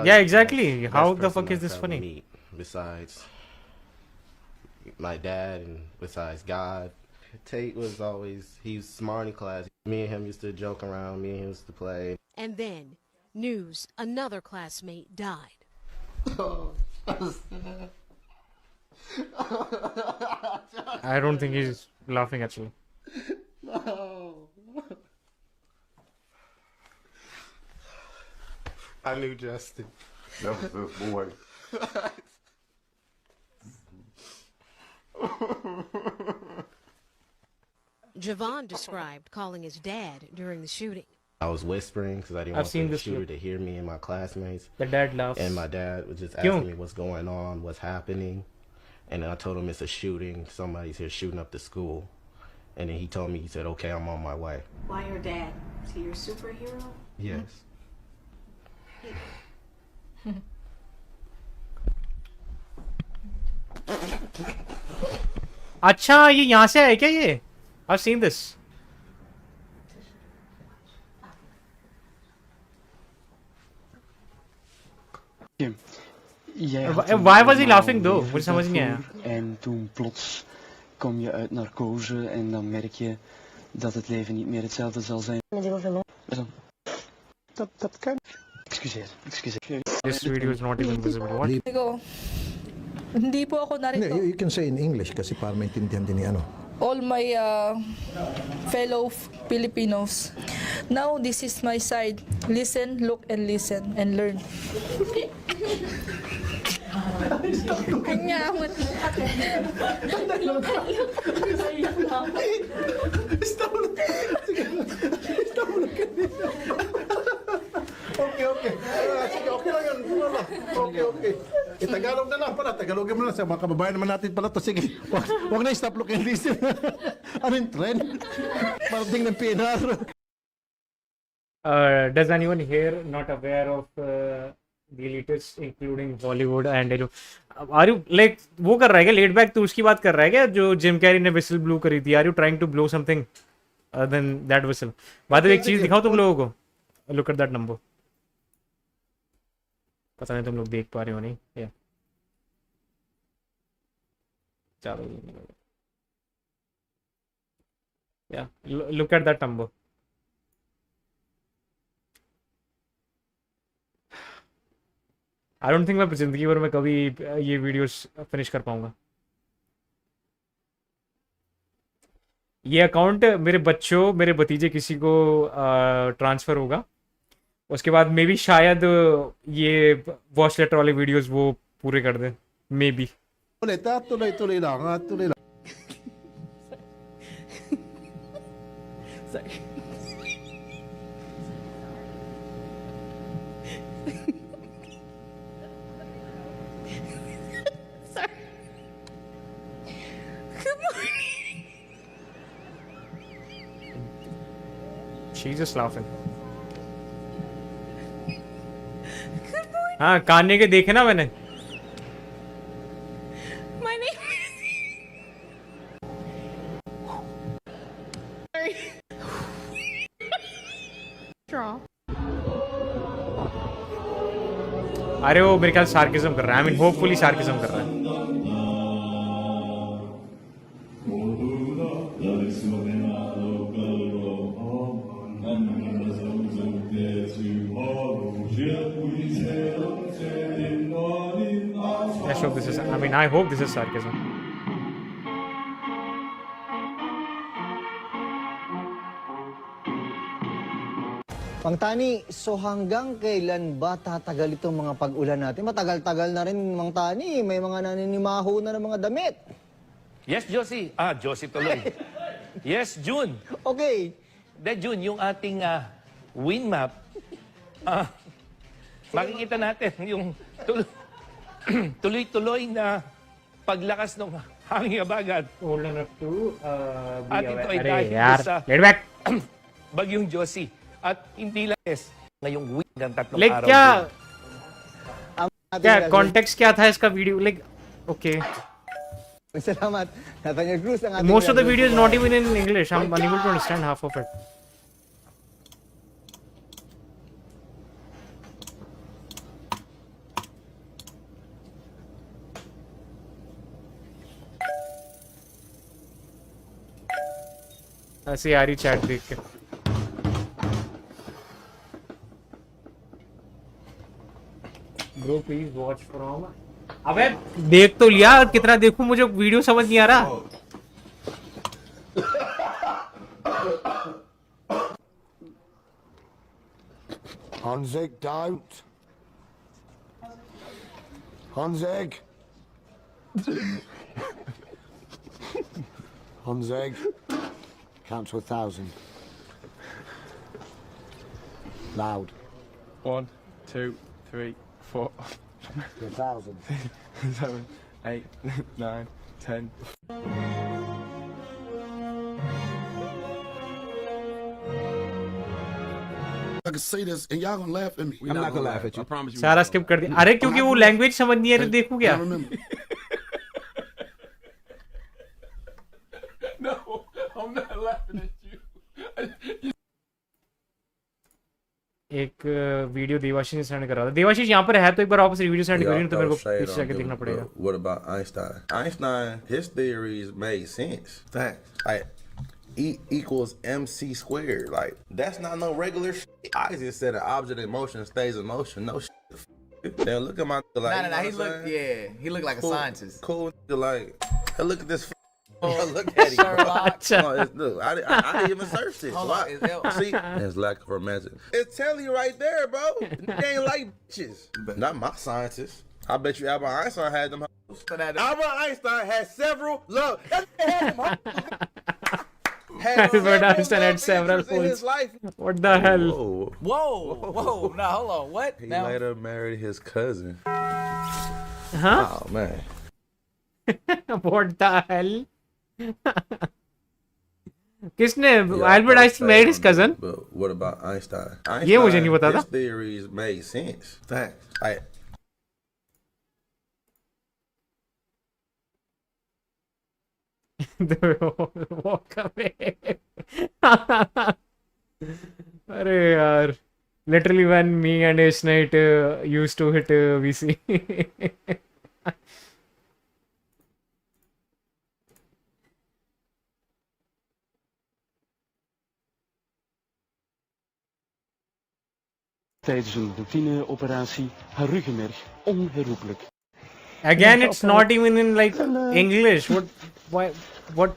Yeah, exactly. How the fuck is this funny?
Besides my dad and besides God, Tate was always, he was smart in class. Me and him used to joke around, me and him used to play.
And then, news, another classmate died.
I don't think he's laughing actually.
No. I knew Justin. That was this boy.
Javon described calling his dad during the shooting.
I was whispering because I didn't want the shooter to hear me and my classmates.
The dad laughs.
And my dad was just asking me what's going on, what's happening. And then I told him it's a shooting. Somebody's here shooting up the school. And then he told me, he said, okay, I'm on my way.
Why your dad? Is he your superhero?
Yes.
अच्छा ये यहाँ से आया क्या ये? I've seen this. Why was he laughing though? मुझे समझ नहीं आया.
En toen plots kom je uit narcose en dan merk je dat het leven niet meer hetzelfde zal zijn. Dat kan. Excuseer.
This video is not even visible. What?
Hindi po ako narito.
You can say in English kasi para maintindihan din ni ano.
All my fellow Filipinos. Now this is my side. Listen, look, and listen, and learn.
Okay. Sige, okay lang yan. Okay. Tagalog na lang pala. Tagalogin mo na sa mga kababayan naman natin pala to. Sige, wag na stop, look, and listen. Ano yung trend? Parating ng PNR.
Does anyone here not aware of the elitists including Hollywood and are you like वो कर रहा है क्या laid back तो उसकी बात कर रहा है क्या जो जिम कैरी ने whistle blow करी थी? Are you trying to blow something other than that whistle? बाद में एक चीज दिखाओ तुम लोगों को. Look at that number. पता नहीं तुम लोग देख पा रहे हो नहीं. Yeah. चलो. Yeah. Look at that number. I don't think मैं जिंदगी भर में कभी ये वीडियोस फिनिश कर पाऊंगा. ये अकाउंट मेरे बच्चों, मेरे भतीजे किसी को ट्रांसफर होगा. उसके बाद मे बी शायद ये वॉच लेटर वाले वीडियोस वो पूरे कर दे. Maybe.
Tuloy lang.
Sorry.
She's just laughing. हाँ कान्हे के देखे ना मैंने.
My name is... Sorry. Draw.
अरे वो मेरे ख्याल सार्किज्म कर रहा है. I mean, hopefully सार्किज्म कर रहा है. Let's hope this is. I mean, I hope this is sarcasm.
Mang Tani, so hanggang kailan ba tatagal itong mga pag-ulan natin? Matagal-tagal na rin, Mang Tani. May mga naninimaho na ng mga damit.
Yes, Josie. Josie tuloy. Yes, June.
Okay.
June, yung ating wind map, makikita natin yung tuloy-tuloy na paglakas ng hangin abagat.
Old enough to
at ito ay
Arey,
dahil
yaar.
sa
Get back.
bagyong Josie. At hindi lang ngayong week ng 3
Like
araw.
क्या context क्या था इसका video? Like, okay.
Salamat. Nathaniel Cruz ang ating
Most of the video is not even in English. I'm unable to understand half of it. ऐसे यारी chat देख के. Bro, please watch from. अबे देख तो लिया, कितना देखूं, मुझे वीडियो समझ नहीं आ रहा.
Hanzeg, don't. Hanzeg. Hanzeg. Count to 1,000. Loud.
1, 2, 3, 4.
1,000.
7, 8, 9, 10.
I can say this and y'all gonna laugh at me.
I'm not gonna laugh at you. I promise you.
सारा स्किप कर दिया. अरे क्योंकि वो लैंग्वेज समझ नहीं आ रही, देखूं क्या?
No, I'm not laughing at you.
एक वीडियो देवाशीष ने सेंड करा था. देवाशीष यहाँ पर है तो एक बार वापस वीडियो सेंड करिए, तो मेरे को पीछे जाके देखना पड़ेगा.
What about Einstein? Einstein, his theories made sense. Fact. Like, E equals mc squared. Like, that's not no regular shit. I just said an object in motion stays in motion. No shit. Then look at my like.
Nah, he looked, he looked like a scientist.
Cool, like, hey, look at this. Look at him. No, look, I didn't even search it.
Hold on,
See, it's lack of romantic. It's telling you right there, bro. They ain't like bitches. Not my scientists. I bet you Albert Einstein had them hoes. Albert Einstein had several love.
Albert Einstein had several holes. What the hell?
Whoa. Now hold on. What?
He
now?
later married his cousin.
Huh?
Oh man.
What the hell? किसने? Albert Einstein married his cousin?
But what about Einstein?
ये मुझे नहीं पता था.
His theories made sense. Fact. Like,
walk away. अरे यार, literally when me and Ace Knight used to hit VC.
Tijdens een routineoperatie haar ruggenmerg onherroepelijk.
Again, it's not even in like English. What,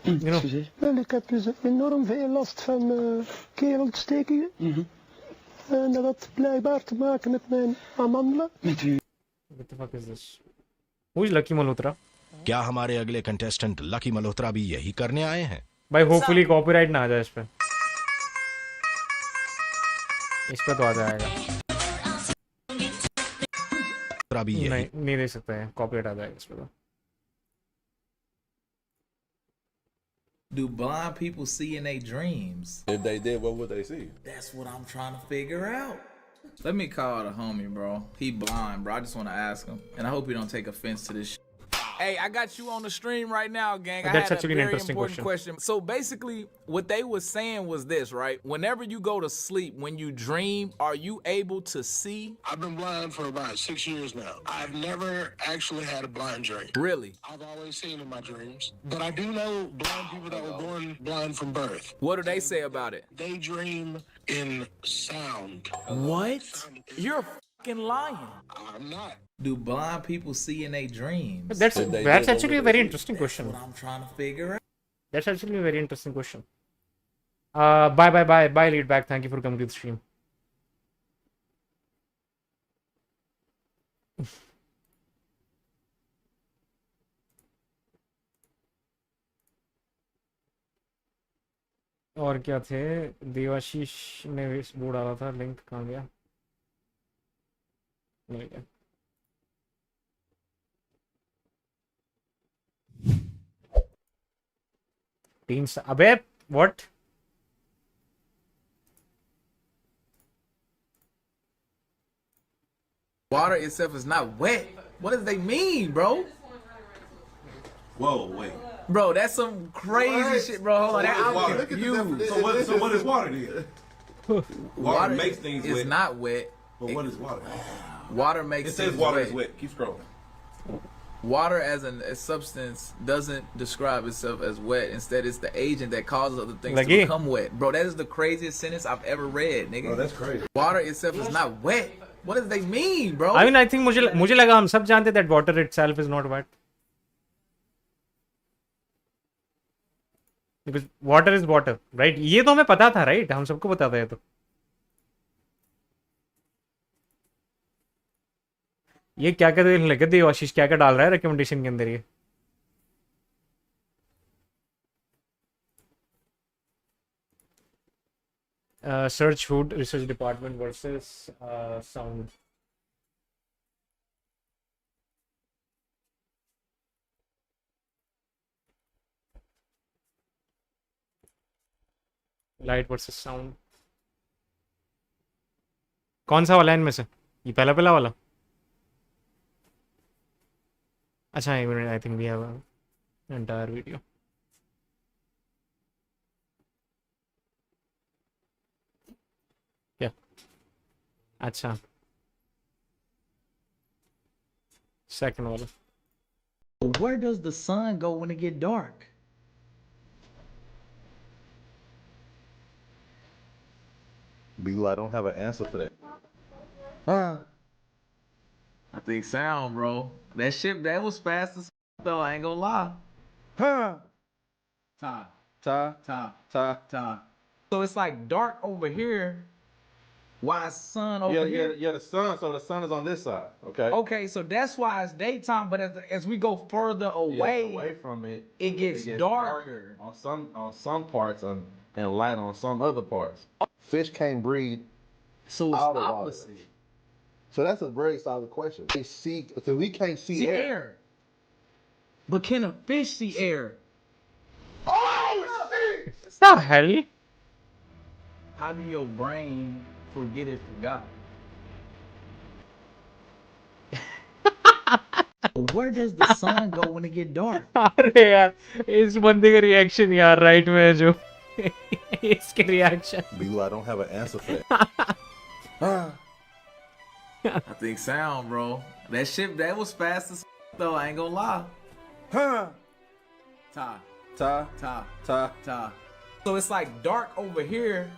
you know?
Wel, ik heb dus enorm veel last van kerelstekingen. En dat had blijkbaar te maken met mijn amandelen.
What the fuck is this? Who is Lucky Malhotra?
क्या हमारे अगले contestant lucky Malhotra भी यही करने आए हैं?
भाई hopefully copyright ना आ जाए इस पे. इस पे तो आ जाएगा. नहीं देख सकते हैं, कॉपीराइट आ जाएगा इस पे तो.
Do blind people see in their dreams?
If they did, what would they see?
That's what I'm trying to figure out. Let me call the homie, bro. He blind, bro. I just want to ask him, and I hope he don't take offense to this shit.
Hey, I got you on the stream right now, gang. I
That's
had a
actually an
very
interesting
important question. So basically, what they was saying was this, right? Whenever you go to sleep, when you dream, are you able to see?
I've been blind for about 6 years now. I've never actually had a blind dream.
Really?
I've always seen in my dreams. But I do know blind people that were born blind from birth.
What do they say about it?
They dream in sound.
What? You're fucking lying.
I'm not.
Do blind people see in their dreams?
That's actually a very interesting question.
That's what I'm trying to figure out.
That's actually a very interesting question. Bye, lead back. Thank you for coming to the stream. और क्या थे? देवाशीष ने वो डाला था, link कहाँ गया? नहीं गया. Teams. अबे what?
Water itself is not wet. What does they mean, bro?
Whoa, wait.
Bro, that's some crazy shit, bro. Hold on, I'm confused.
So what is water then? Water makes things wet.
It's not wet.
But what is water?
Water makes
It says
things
water
wet.
is wet. Keep scrolling.
Water as a substance doesn't describe itself as wet. Instead, it's the agent that causes other things to become wet. Bro, that is the craziest sentence I've ever read, nigga.
Bro, that's crazy.
Water itself is not wet. What does they mean, bro?
I mean, I think मुझे लगा हम सब जानते that water itself is not wet. Because water is water, right? ये तो हमें पता था, right? हम सबको पता था ये तो. ये क्या क्या लगे थे आशीष, क्या क्या डाल रहा है रिकमेंडेशन के अंदर ये? Search food research department versus sound. Light versus sound. कौन सा वाला है इनमें से? ये पहला वाला? अच्छा, I think we have an entire video. Yeah. अच्छा. Second one.
Where does the sun go when it get dark?
Beagle, I don't have an answer for that.
Huh? I think sound, bro. That shit, that was fast as though. I ain't gonna lie.
Huh?
Ta.
Ta.
Ta.
Ta.
Ta. So it's like dark over here. Why is sun over here?
Yeah, the sun. So the sun is on this side. Okay.
Okay, so that's why it's daytime. But as we go further away,
from it,
it gets darker.
on some parts and light on some other parts. Fish can't breathe.
So it's
out of
opposite.
water. So that's a very solid question. They see, so we can't see air.
But can a fish see air?
Oh shit!
What the hell?
How do your brain forget it forgot? Where does the sun go when it get dark?
अरे यार, इस बंदे का reaction यार, right में जो इसके reaction.
Beagle, I don't have an answer for that.
I think sound, bro. That shit, that was fast as though. I ain't gonna lie. Huh? Ta.
Ta.
Ta.
Ta.
Ta. So it's like dark over here.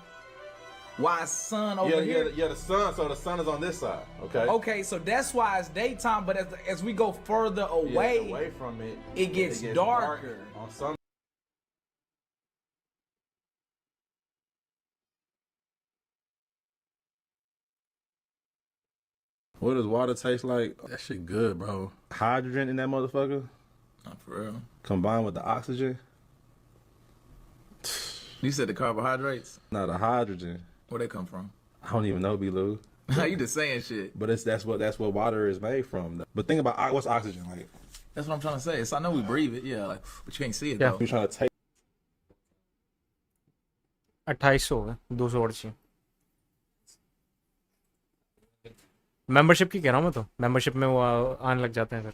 Why is sun over here?
Yeah, the sun. So the sun is on this side. Okay.
Okay, so that's why it's daytime. But as we go further away,
away from it,
it gets darker.
On some. What does water taste like? That shit good, bro. Hydrogen in that motherfucker.
Not for real.
Combined with the oxygen.
You said the carbohydrates?
No, the hydrogen.
Where they come from?
I don't even know, B-Lou.
You just saying shit.
But that's what water is made from. But think about what's oxygen like.
That's what I'm trying to say. So I know we breathe it, yeah, like, but you can't see it
Yeah,
though.
you're trying to take.
2800 है, 200 और चाहिए. Membership की कह रहा हूँ मैं तो. Membership में वो आने लग जाते हैं फिर.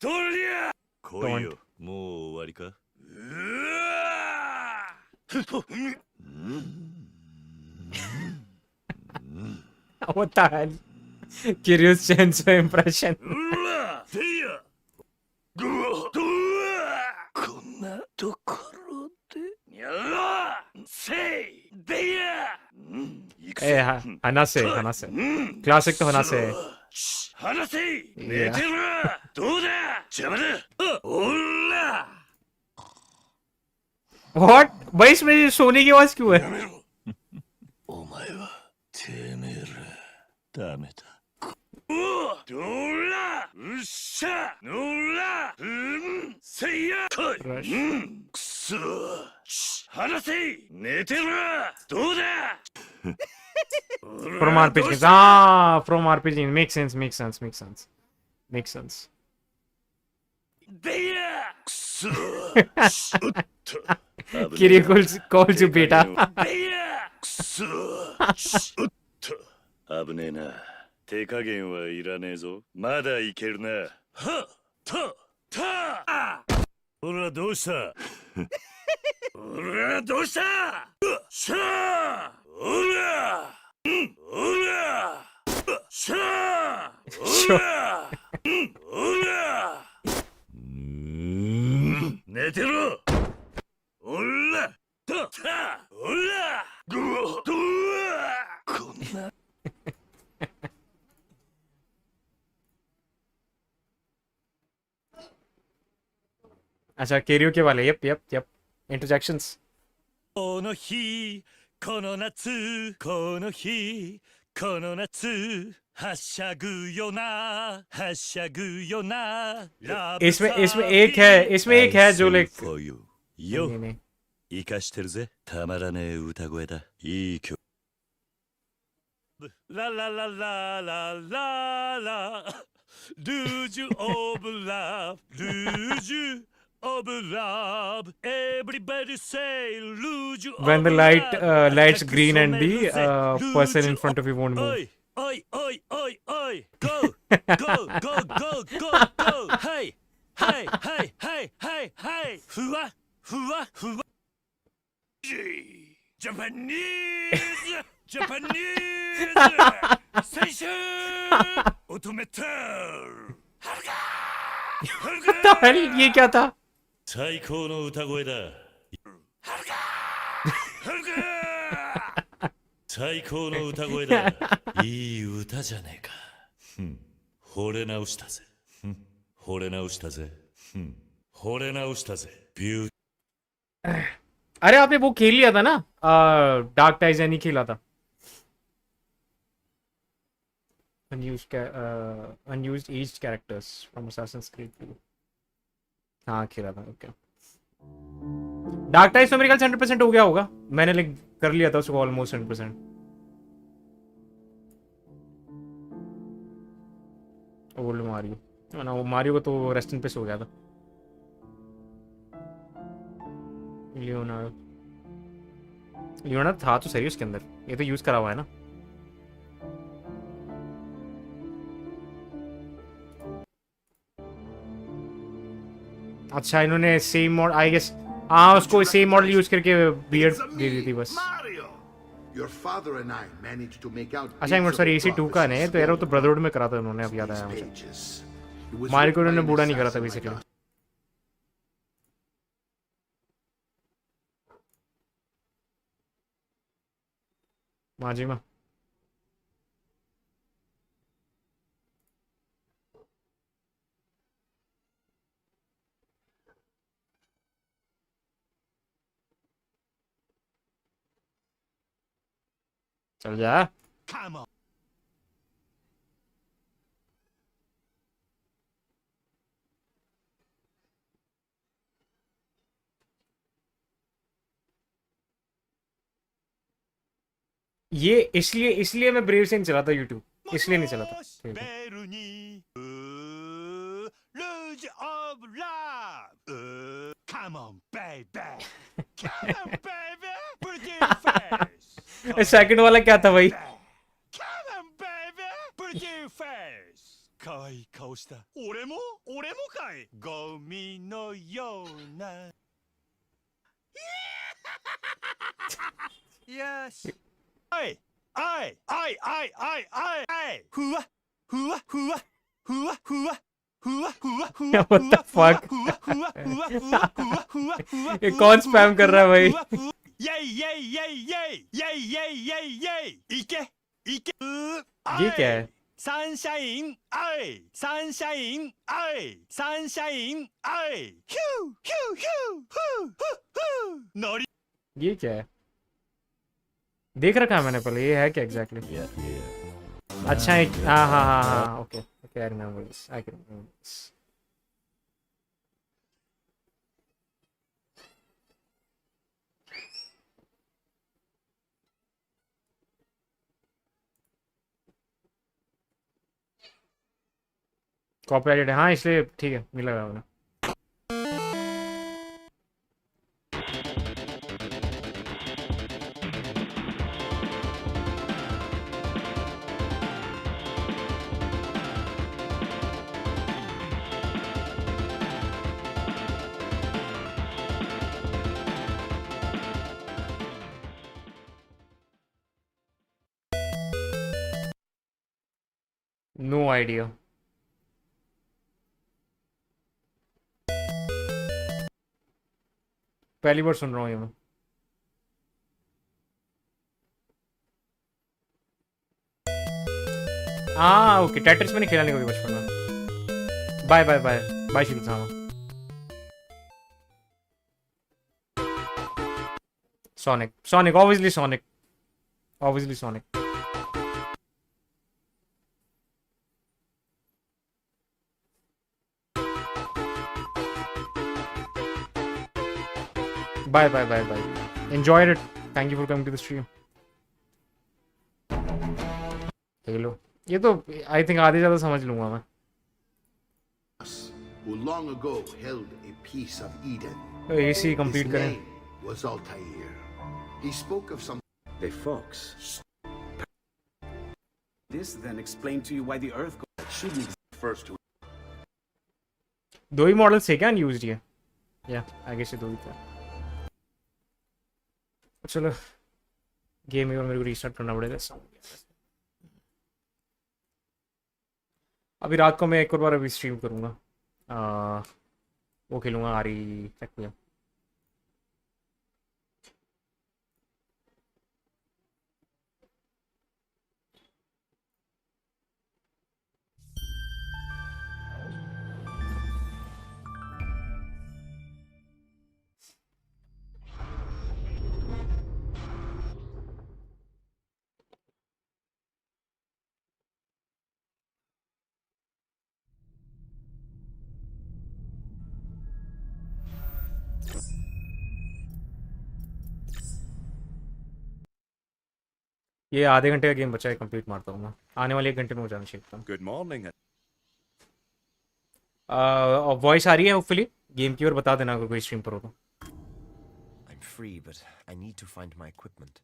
Don't. What the hell? Curious Chainsaw impression. Hanase. Classic to Hanase. Yeah. What? भाई इसमें सोने की आवाज क्यों है? From RPG. From RPG. Makes sense. Kiryu calls you beta.
危ねえな。手加減はいらねえぞ。まだいけるな。はっ、ほらどうした？ほらどうした？しゃあ！ほら！ほら！しゃあ！ほら！ほら！寝てろ！ほら！ほら！こんな。
अच्छा केरियो के वाले yep interjections
この日この夏この日この夏はしゃぐよなはしゃぐよな
इसमें एक है जो like
よ生かしてるぜたまらねえ歌声だいい曲ラララララララルージュオブラブルージュof love, everybody say, lose you
when the lights green and the person in front of you won't move.
Oi, go, hey, hua, Japanese, sensation, automator.
What the hell? ये क्या था?
最高の歌声だ。最高の歌声だ。いい歌じゃねえか。惚れ直したぜ。惚れ直したぜ。惚れ直したぜ。
अरे आपने वो खेल लिया था ना? डार्क टाइज नहीं खेला था. Unused aged characters from Assassin's Creed 2. हाँ खेला था. ओके. डार्क टाइज तो मेरे ख्याल से 100% हो गया होगा. मैंने लाइक कर लिया था उसको ऑलमोस्ट 100%. ओल्ड मारियो ना, वो मारियो को तो रेस्ट इन पीस हो गया था. लियोनार्डो था तो सही उसके अंदर. ये तो यूज करा हुआ है ना. अच्छा इन्होंने सेम मॉडल आई गेस. हाँ उसको सेम मॉडल यूज करके बियर्ड दे दी थी बस. अच्छा एक मिनट सॉरी AC2 का नहीं तो यार वो तो ब्रदरहुड में करा था उन्होंने. अब याद आया मुझे. मारियो को उन्होंने बूढ़ा नहीं करा था बेसिकली. माजिमा चल जा. ये इसलिए मैं ब्रेव से नहीं चलाता YouTube. इसलिए नहीं चलाता.
Come on, baby. Come on, baby. Put your face.
Second वाला क्या था भाई?
Come on, baby. Put your face. 可愛い顔した俺もかいゴミのようなよしあいふわふわふわふわふわふわふわふわ
What the fuck? ये कौन स्पैम कर रहा है भाई?
イェイイェイイェイイェイイェイイェイイェイイェイいけいけ
ये क्या है?
サンシャインアイサンシャインアイサンシャインアイヒューヒューヒューフーフーフーノリ
ये क्या है? देख रखा है मैंने पहले. ये है क्या exactly? अच्छा हाँ. Okay. I remember this. I can remember this. Copyrighted है. हाँ इसलिए ठीक है. मिला हुआ है. No idea. पहली बार सुन रहा हूँ ये मैं. ओके. टेट्रिस मैंने खेला नहीं कभी बचपन में. बाय शील सामा. Sonic, obviously Sonic. Bye. Enjoyed it. Thank you for coming to the stream. Hello. ये तो I think आधे ज़्यादा समझ लूँगा मैं.
Who long ago held a piece of Eden.
AC complete
His
करें.
name was Altair. He spoke of some.
The fox. This then explained to you why the Earth shouldn't exist first to.
दो ही model से क्या used ये? या आगे से दो ही था. चलो गेम में मेरे को रीस्टार्ट करना पड़ेगा. अभी रात को मैं एक और बार अभी स्ट्रीम करूँगा. वो खेलूँगा आरी तक. ये आधे घंटे का गेम बचा है. कंप्लीट मारता हूँ मैं. आने वाले 1 घंटे में हो जाना चाहिए.
गुड मॉर्निंग
वॉइस आ रही है होपफुली गेम की. और बता देना अगर कोई स्ट्रीम पर हो तो.
I'm free, but I need to find my equipment.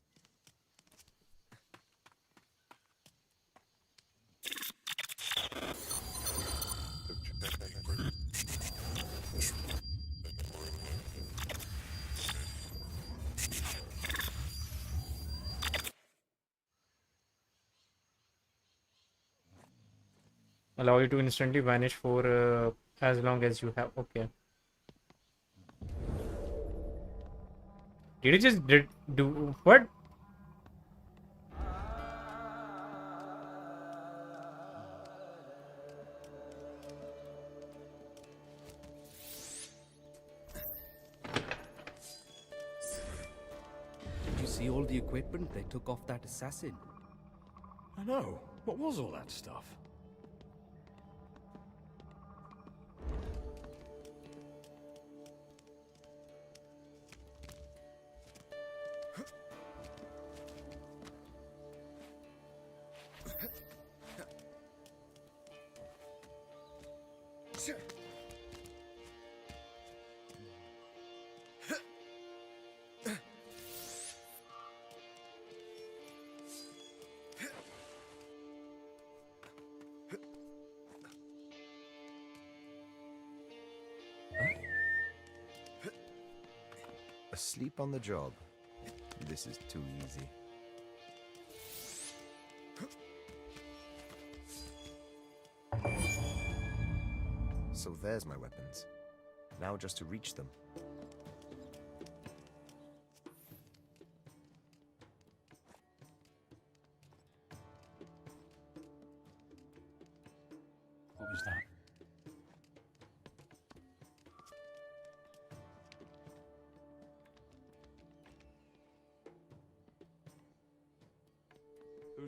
Allow you to instantly vanish for as long as you have. Okay. Did it just do what?
Did you see all the equipment they took off that assassin?
I know. What was all that stuff?
Sleep on the job. This is too easy. So there's my weapons. Now just to reach them.
What was that?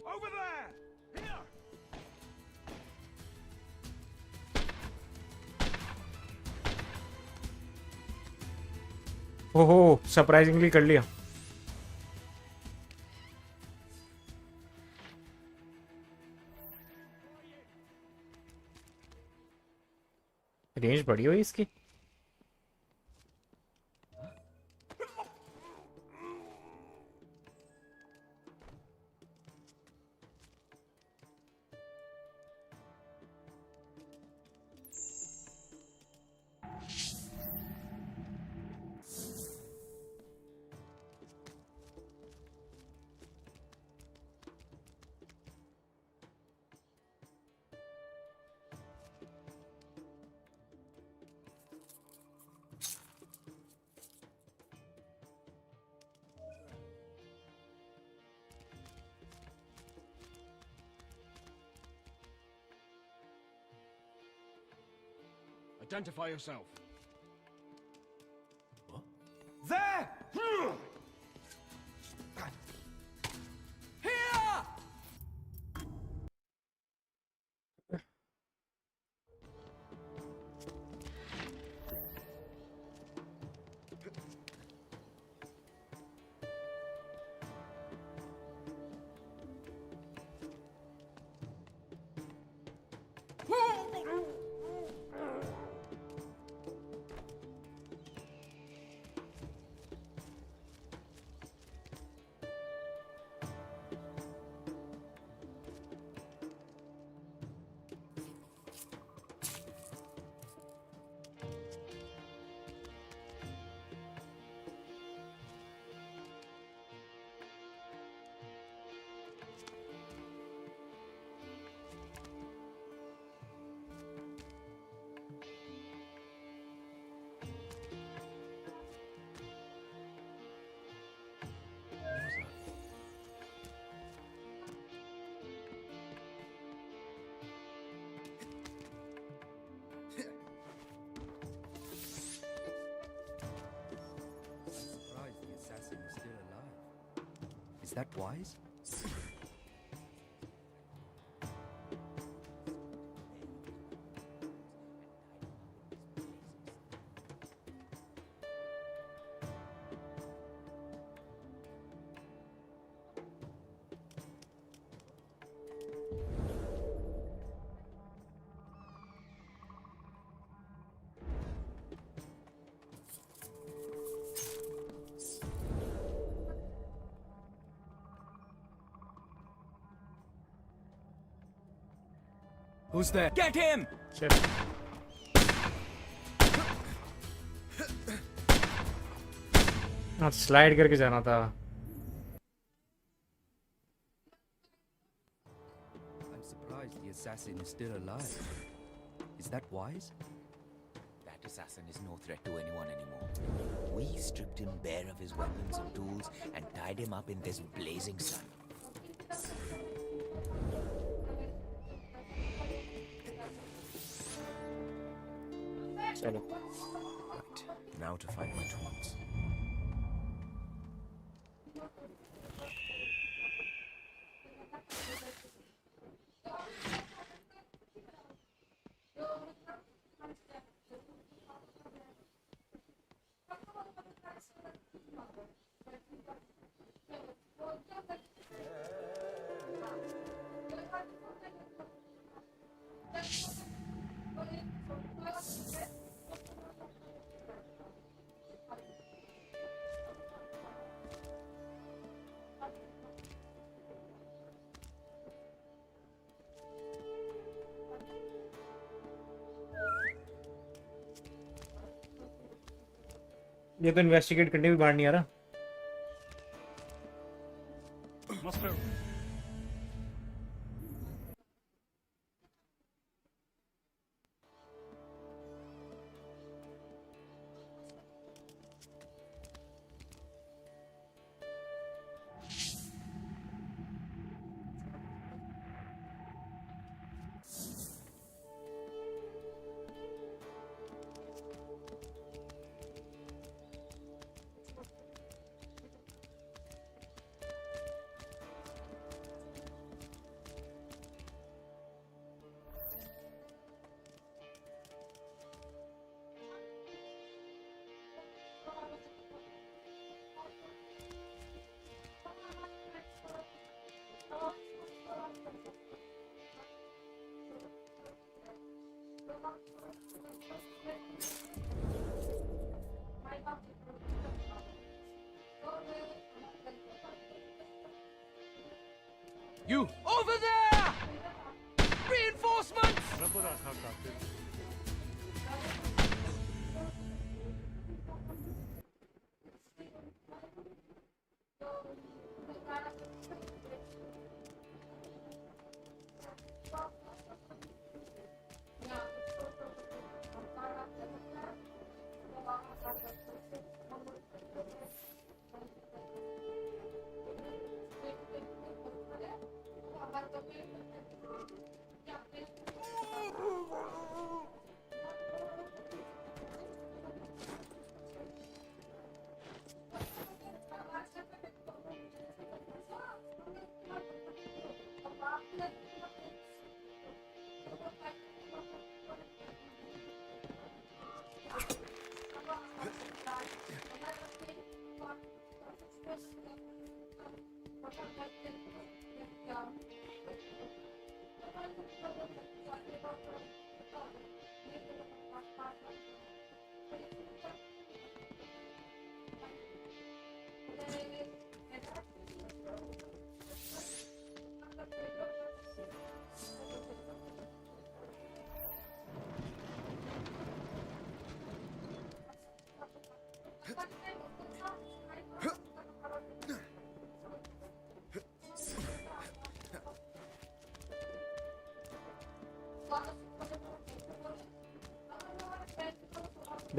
Over there! Here!
ओहो surprisingly कर लिया. Range बढ़ी हुई इसकी.
Identify yourself.
What? There! Here!
Is that wise?
Who's there? Get him!
Shit. हाँ slide करके जाना था.
I'm surprised the assassin is still alive. Is that wise?
That assassin is no threat to anyone anymore. We stripped him bare of his weapons and tools and tied him up in this blazing sun.
चलो.
Right. Now to find my tools.
ये तो investigate करने भी बाहर नहीं आ रहा।
You over there! Reinforcements!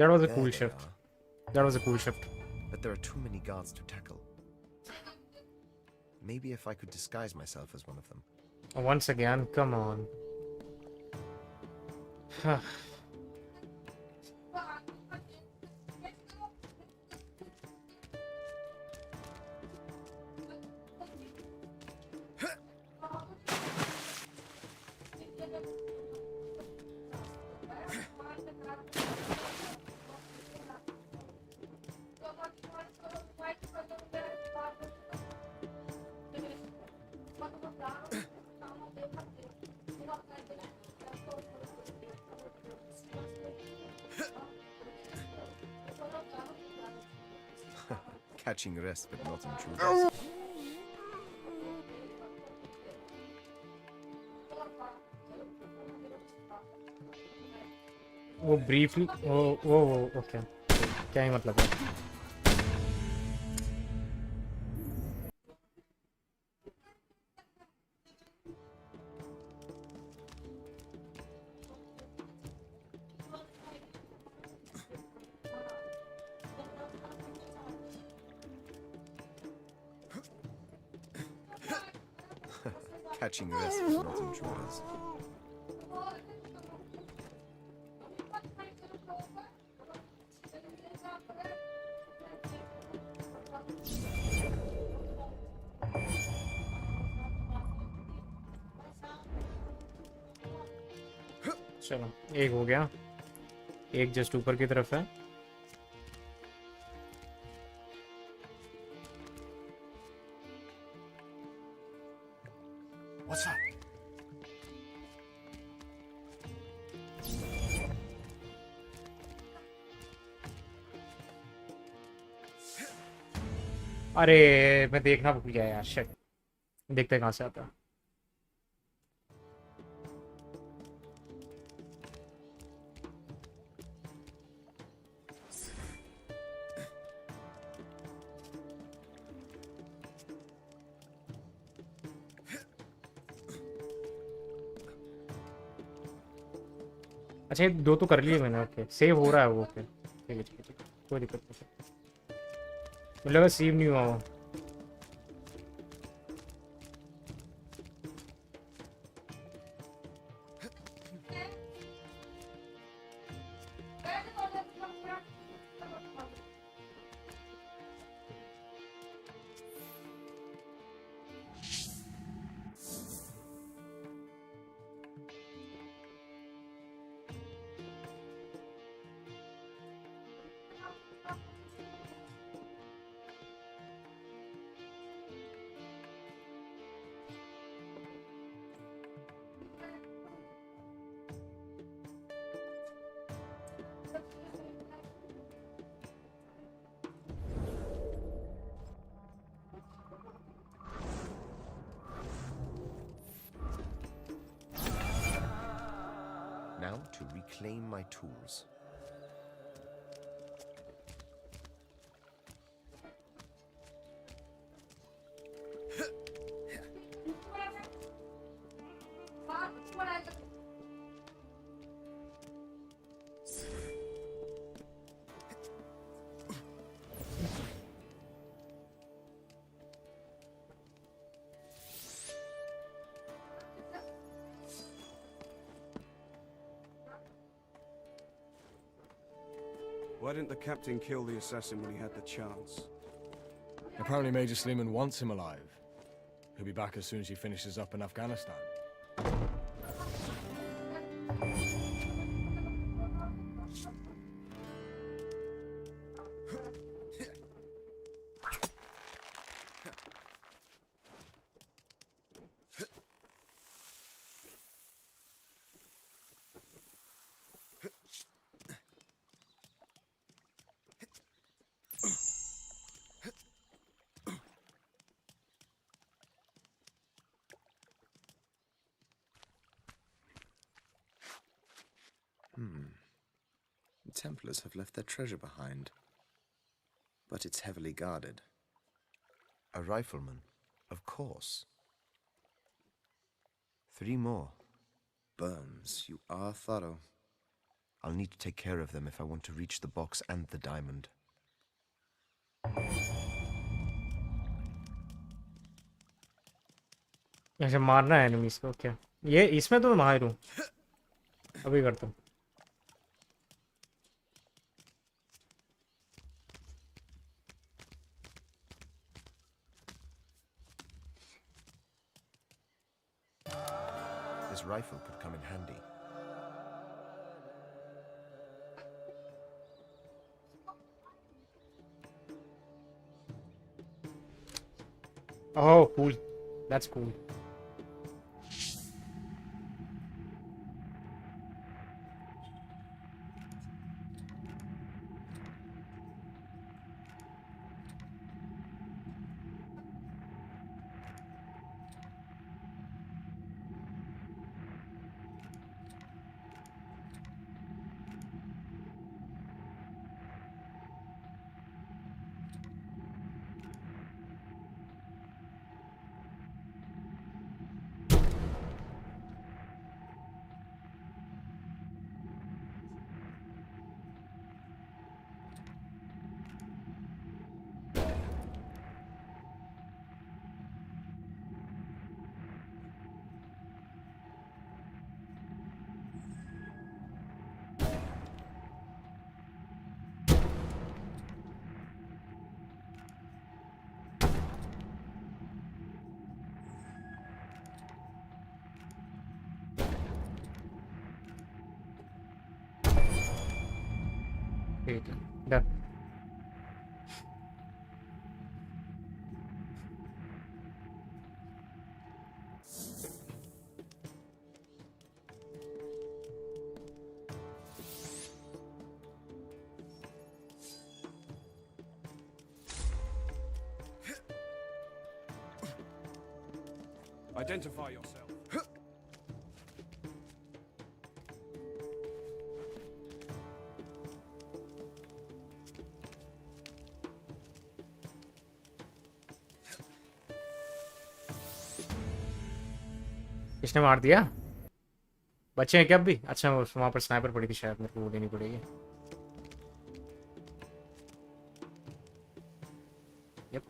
That was a cool shift. That was a cool shift.
But there are too many guards to tackle. Maybe if I could disguise myself as one of them.
Once again, come on.
Catching rest, but not intruders.
वो briefly वो okay, क्या ही मतलब है?
Catching rest, but not intruders.
चलो एक हो गया, एक जस्ट ऊपर की तरफ है।
What's that?
अरे मैं देखना भूल गया यार, शिट। देखते कहाँ से आता है। अच्छा ये 2 तो कर लिए मैंने. ओके सेव हो रहा है वो. ओके ठीक है कोई दिक्कत नहीं. मुझे लगा सेव नहीं हुआ वो.
Now to reclaim my tools.
Why didn't the captain kill the assassin when he had the chance?
Apparently Major Sleeman wants him alive. He'll be back as soon as he finishes up in Afghanistan.
The Templars have left their treasure behind, but it's heavily guarded. A rifleman, of course. 3 more. Burns, you are thorough. I'll need to take care of them if I want to reach the box and the diamond.
ऐसे मारना है enemies को क्या? ये इसमें तो मैं माहिर हूँ. अभी करता हूँ.
This rifle could come in handy.
Oh, cool. That's cool. Done.
Identify yourself.
किसने मार दिया? बच्चे हैं क्या अब भी? अच्छा वहाँ पर स्नाइपर पड़ी थी शायद, मेरे को वो लेनी पड़ेगी। यप।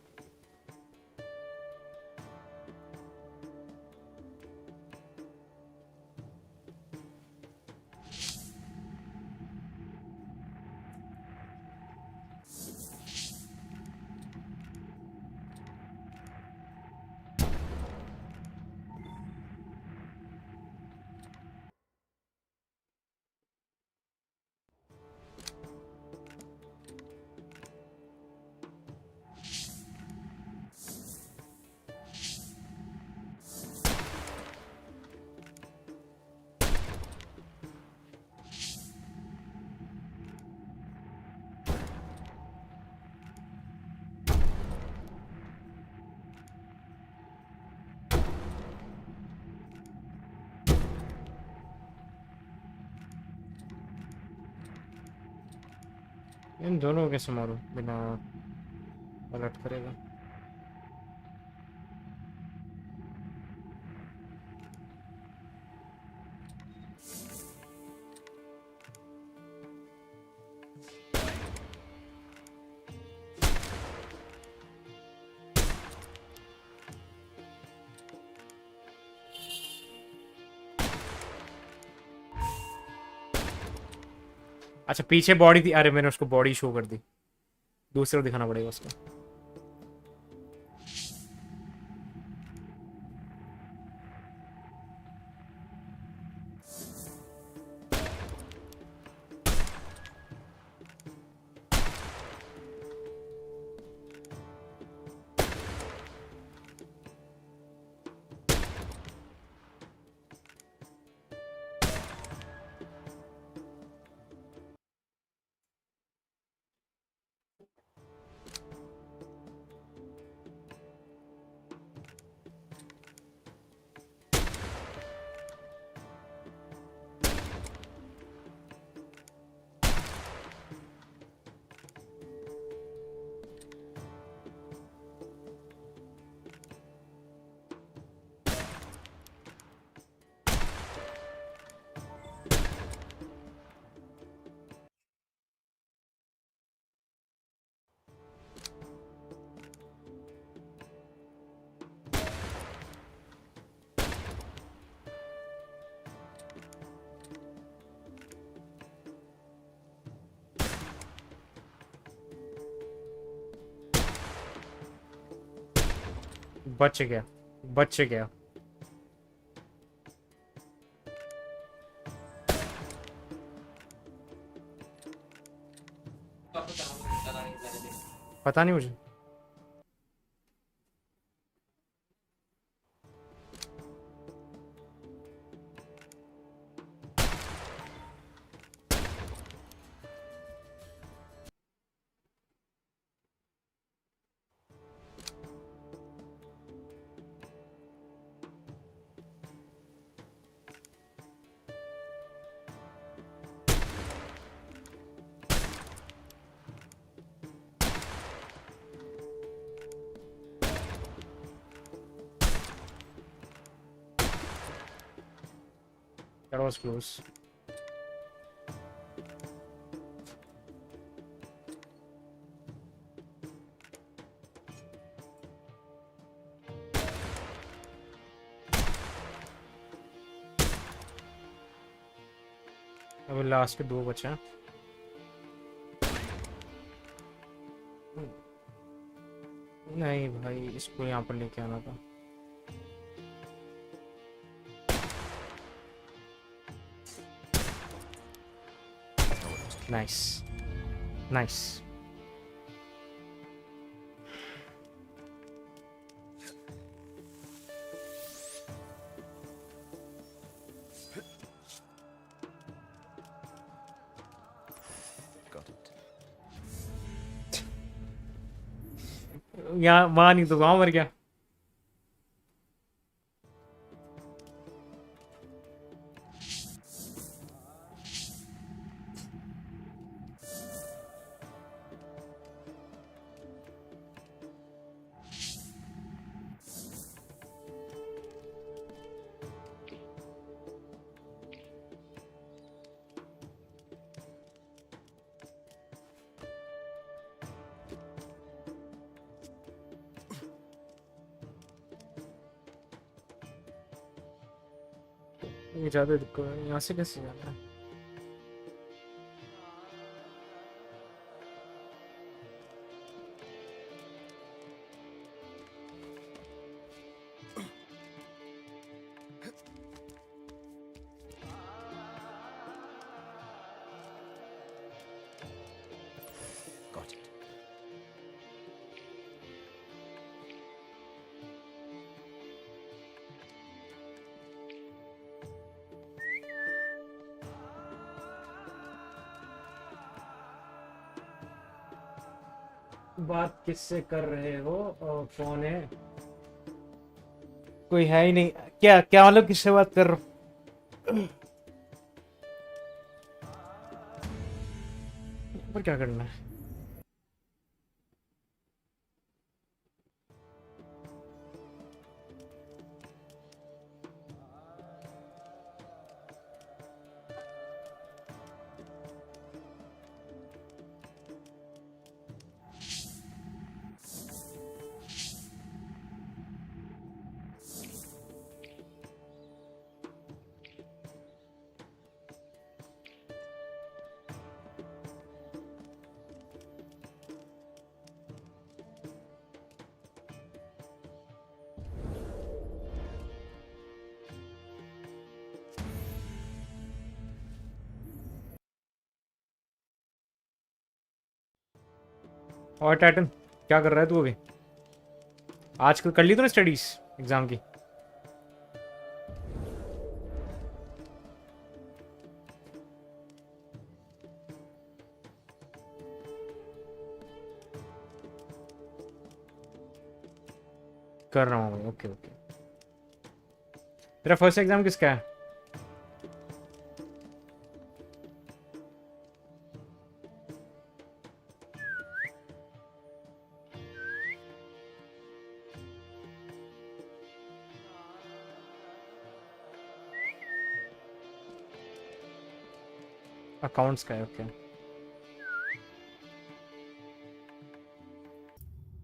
इन दोनों को कैसे मारूं बिना अलर्ट करेगा? अच्छा पीछे बॉडी थी, अरे मैंने उसको बॉडी शो कर दी, दूसरे को दिखाना पड़ेगा उसको। बच गया, बच गया। पता नहीं मुझे। That was close. अब लास्ट के दो बचे हैं। नहीं भाई, इसको यहाँ पर लेके आना था। Nice. Nice.
Got it.
यहाँ वहाँ नहीं तो वहाँ मर गया। ये ज़्यादा दिक्कत है, यहाँ से कैसे जाना है?
Got it.
बात किससे कर रहे हो? कौन है? कोई है ही नहीं। क्या क्या मतलब किससे बात कर रहे हो? पर क्या करना है? और टाइटन क्या कर रहा है तू अभी? आजकल कर ली तूने स्टडीज एग्जाम की? कर रहा हूँ। Okay okay. तेरा फर्स्ट एग्जाम किसका है? अकाउंट्स का है। ओके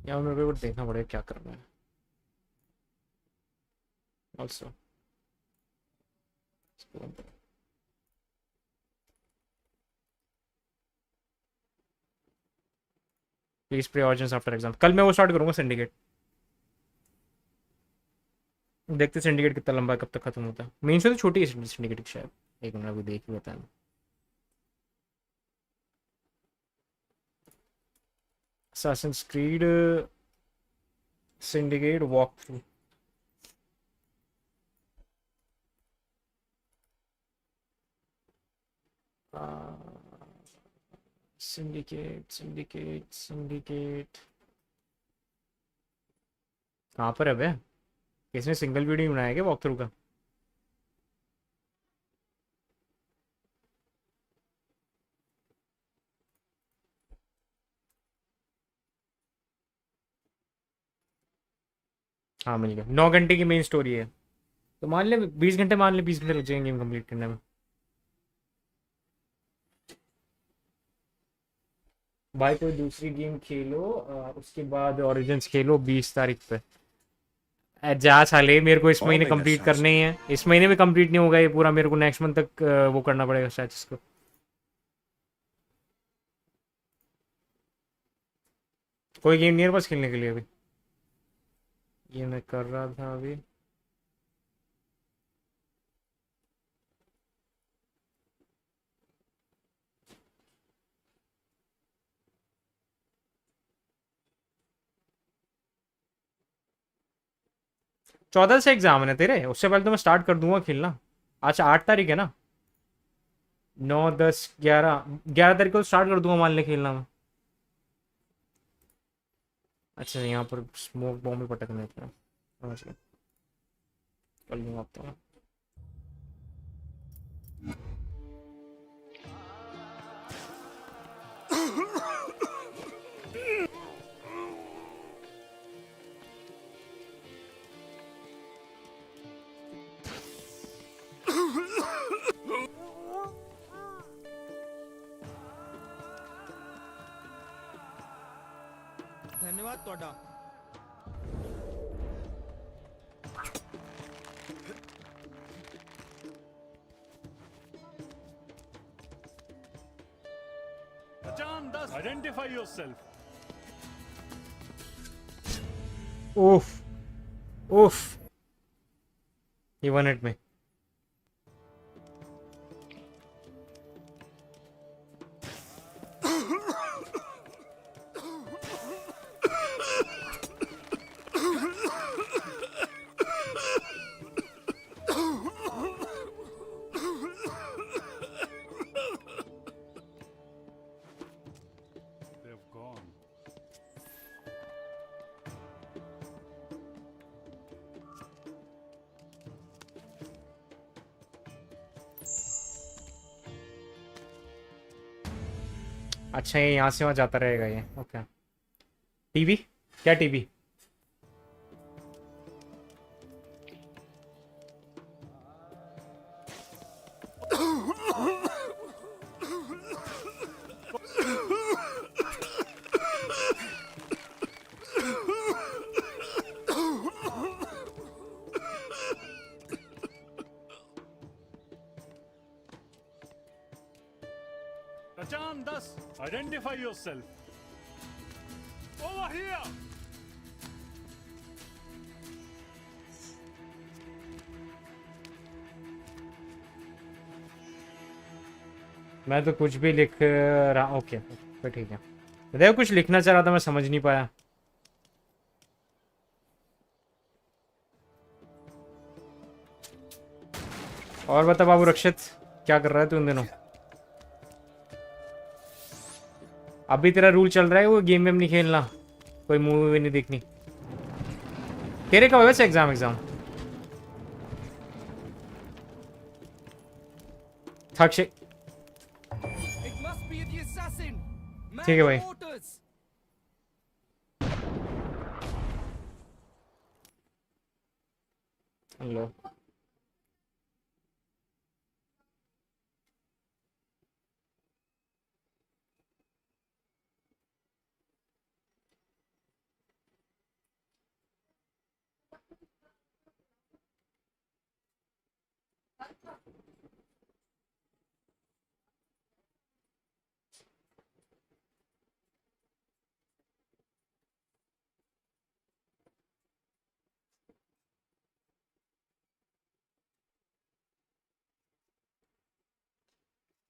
यार मेरे को देखना पड़ेगा क्या करना है also. Please pray audience after exam. कल मैं वो स्टार्ट करूंगा सिंडिकेट। देखते सिंडिकेट कितना लंबा है, कब तक खत्म होता है। मेन से तो छोटी है सिंडिकेट शायद। एक मिनट अभी देख ही बताया। Assassin's Creed Syndicate walkthrough. Syndicate. कहाँ पर है बे? किसने सिंगल वीडियो बनाया क्या वॉक थ्रू का? हाँ मिल गया। 9 घंटे की मेन स्टोरी है तो मान ले 20 घंटे, मान ले 20 घंटे लग जाएंगे गेम कंप्लीट करने में। भाई कोई दूसरी गेम खेलो, उसके बाद ओरिजिन्स खेलो 20 तारीख पे। जा साले, मेरे को इस महीने कंप्लीट करने ही है। इस महीने में कंप्लीट नहीं होगा ये पूरा, मेरे को नेक्स्ट मंथ तक वो करना पड़ेगा शायद इसको। कोई गेम नहीं है बस खेलने के लिए अभी। ये मैं कर रहा था अभी। चौदह से एग्जाम है तेरे, उससे पहले तो मैं स्टार्ट कर दूंगा खेलना। अच्छा 8 तारीख है ना? 9 10 11 तारीख को स्टार्ट कर दूंगा मान ले खेलना मैं। अच्छा यहाँ पर स्मोक बॉम्ब भी पटकने थे। समझ गया, कर लूँगा अब तो।
धन्यवाद तोड़ा।
Identify yourself.
Oof. Oof. He won at me.
They've gone.
अच्छा ये यहाँ से वहाँ जाता रहेगा ये. ओके. टीवी? क्या TV?
Rachan Das, identify yourself. Over here.
मैं तो कुछ भी लिख रहा. ओके तो ठीक है. देखो कुछ लिखना चाह रहा था मैं समझ नहीं पाया. और बता बाबू रक्षित क्या कर रहा है तू इन दिनों? अभी तेरा रूल चल रहा है वो गेम में नहीं खेलना, कोई मूवी भी नहीं देखनी. तेरे का वैसे एग्जाम थक से. ठीक है भाई. हेलो.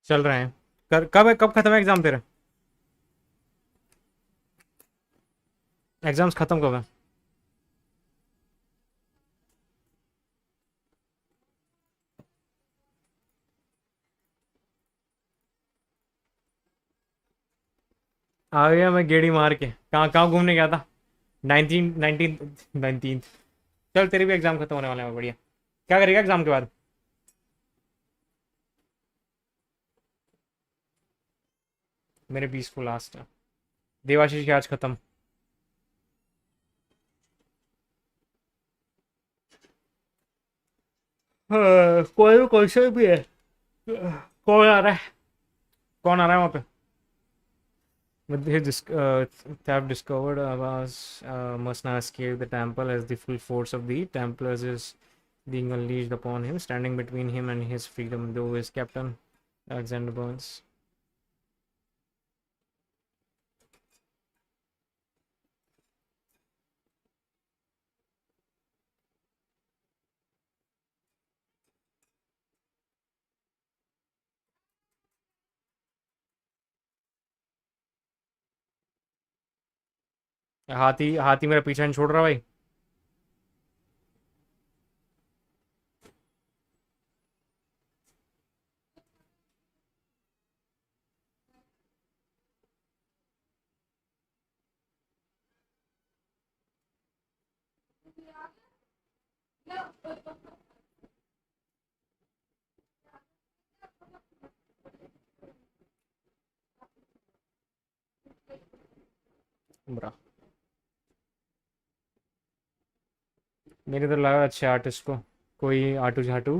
चल रहे हैं. कब खत्म है एग्जाम तेरा? एग्जाम्स खत्म कब है? आ गया मैं गेड़ी मार के. कहाँ कहाँ घूमने गया था? 19 चल तेरे भी एग्जाम खत्म होने वाले हैं. बढ़िया. क्या करेगा एग्जाम के बाद? मेरे 20 को लास्ट है. देवाशीष की आज खत्म. हाँ, कौन सा भी है. कौन आ रहा है? कौन आ रहा है वहाँ पे? With his have discovered Abbas must now escape the temple as the full force of the Templars is being unleashed upon him, standing between him and his freedom, though his captain Alexander Burns. हाथी हाथी मेरा पीछा नहीं छोड़ रहा भाई. बड़ा मेरे तो लगा अच्छे आर्टिस्ट को कोई आटू झाटू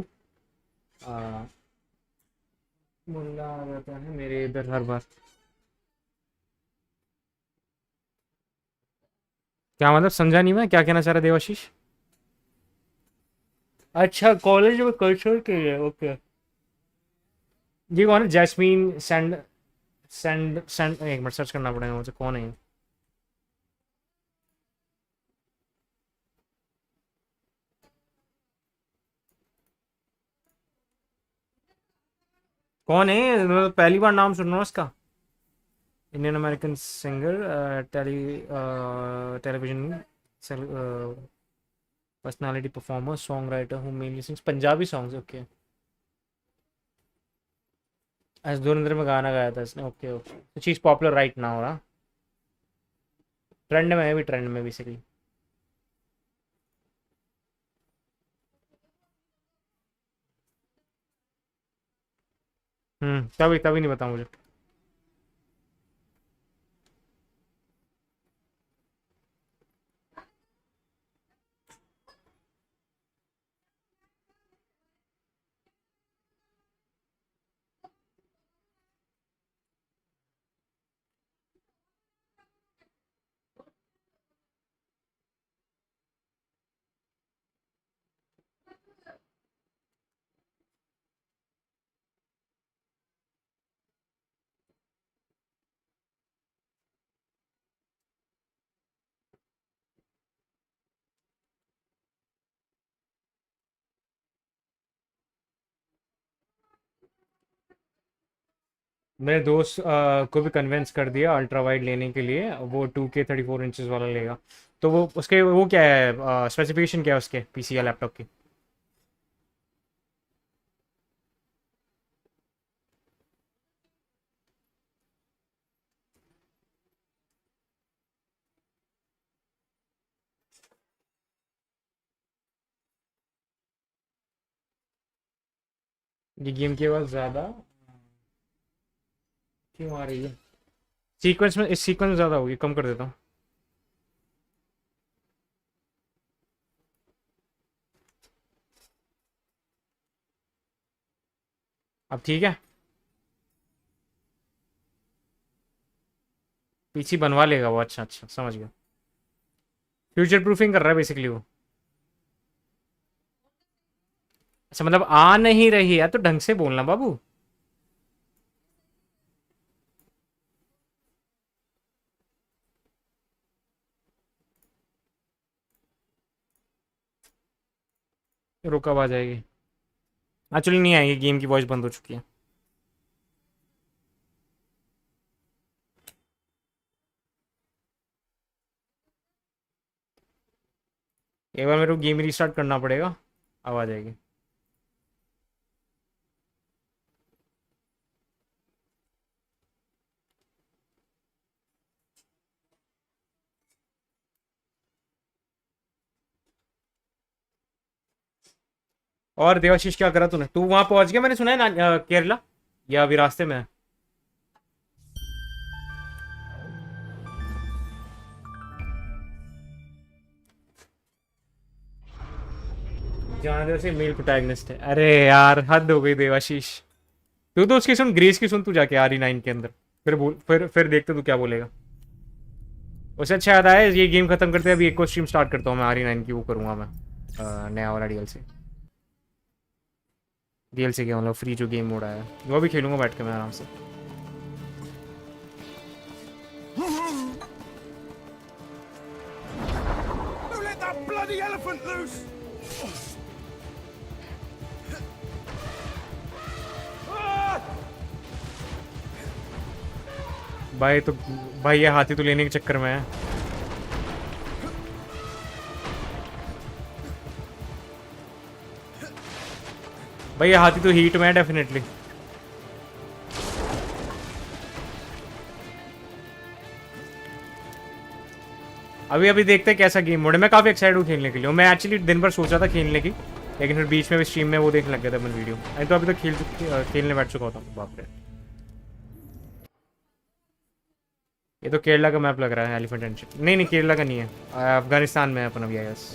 मुल्ला आ जाता है मेरे इधर हर बार. क्या मतलब समझा नहीं मैं क्या कहना चाह रहा देवाशीष. अच्छा कॉलेज में कल्चर के लिए. ओके. ये कौन है? जैस्मीन सेंड एक मिनट सर्च करना पड़ेगा मुझे, कौन है ये? कौन है? मैं पहली बार नाम सुन रहा हूँ इसका। Indian American singer, television personality, performer, song writer who mainly sings Punjabi songs. Okay, आज धुरंधर में गाना गाया था इसने। Okay okay, she is popular right now. रहा ट्रेंड में है, भी ट्रेंड में बेसिकली। तभी तभी नहीं पता मुझे। मेरे दोस्त को भी कन्विंस कर दिया अल्ट्रा वाइड लेने के लिए। वो 2K 34 इंचेस वाला लेगा। तो वो उसके वो क्या है, स्पेसिफिकेशन क्या है उसके पीसी या लैपटॉप की? ये गेम की आवाज़ ज़्यादा क्यों आ रही है? सीक्वेंस में, इस सीक्वेंस में ज़्यादा होगी, कम कर देता हूँ। अब ठीक है। पीसी बनवा लेगा वो। अच्छा अच्छा, समझ गया। फ्यूचर प्रूफिंग कर रहा है बेसिकली वो। अच्छा, मतलब आ नहीं रही है तो ढंग से बोलना बाबू। रुक, अब आ जाएगी। एक्चुअली नहीं आएगी, गेम की वॉइस बंद हो चुकी है। एक बार मेरे को गेम रीस्टार्ट करना पड़ेगा, अब आ जाएगी। और देवाशीष क्या करा तूने? तू वहां पहुंच गया मैंने सुना है ना, केरला, या अभी रास्ते में है? जहां से मेल प्रोटैगनिस्ट है। अरे यार हद हो गई देवाशीष। तू तो उसकी सुन, ग्रेस की सुन तू जाके RE9 के अंदर। फिर बोल, फिर देखते तू क्या बोलेगा। उससे अच्छा याद आया, ये गेम खत्म करते अभी एक को स्ट्रीम स्टार्ट करता हूँ मैं। RE9 की वो करूंगा मैं, नया वाला DLC क्या मतलब फ्री जो गेम मोड आया है, वो भी खेलूंगा बैठ के मैं आराम से।
Who let that bloody elephant loose?
भाई ये हाथी तो लेने के चक्कर में है। भाई ये हाथी तो हीट में है डेफिनेटली। अभी देखते हैं कैसा गेम मोड है। मैं काफी एक्साइटेड हूँ खेलने के लिए। मैं एक्चुअली दिन भर सोचा था खेलने की, लेकिन फिर बीच में भी स्ट्रीम में वो देखने लग गया था मैं वीडियो। तो अभी तक खेलने बैठ चुका होता हूँ। बाप रे, ये तो केरला का मैप लग रहा है। एलिफेंट एंड शिप नहीं केरला का नहीं है, अफगानिस्तान में है अपन अभी। आयस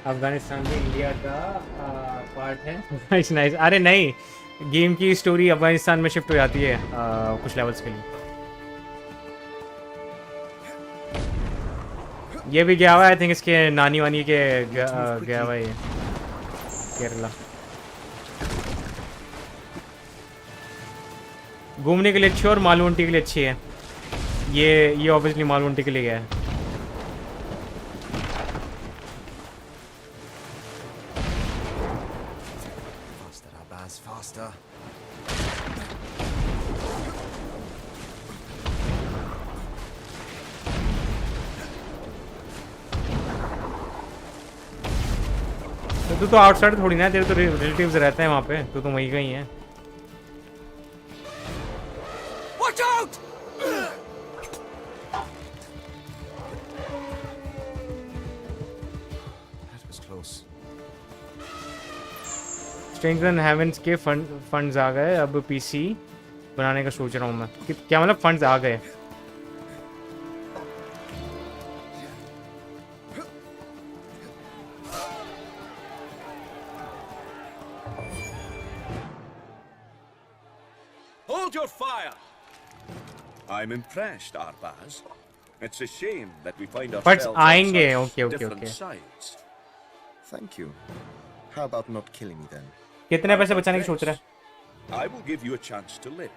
अफगानिस्तान भी इंडिया का पार्ट है। Nice nice. अरे नहीं, गेम की स्टोरी अफगानिस्तान में शिफ्ट हो जाती है कुछ लेवल्स के लिए। ये भी गया हुआ है, आई थिंक इसके नानी वानी के गया हुआ है ये, केरला। घूमने के लिए अच्छी और मालवंटी के लिए अच्छी है। ये ऑब्वियसली मालवंटी के लिए गया है।
Faster, Abbas, faster.
तो तू तो आउटसाइड थोड़ी ना है, तेरे तो रिलेटिव्स रहते हैं वहाँ पे, तू तो वहीं का ही है।
Watch out!
That was close.
Stranger and heavens के फंड्स आ गए, अब पीसी बनाने का सोच रहा हूँ मैं। क्या मतलब फंड्स आ गए?
Hold your fire! I'm impressed, Arbaz. It's a shame that we find
funds
ourselves
आएंगे।
on
okay
such
okay
different
okay.
sides.
Thank you. How about not killing me then?
कितने पैसे बचाने की सोच रहा है?
I will give you a chance to live.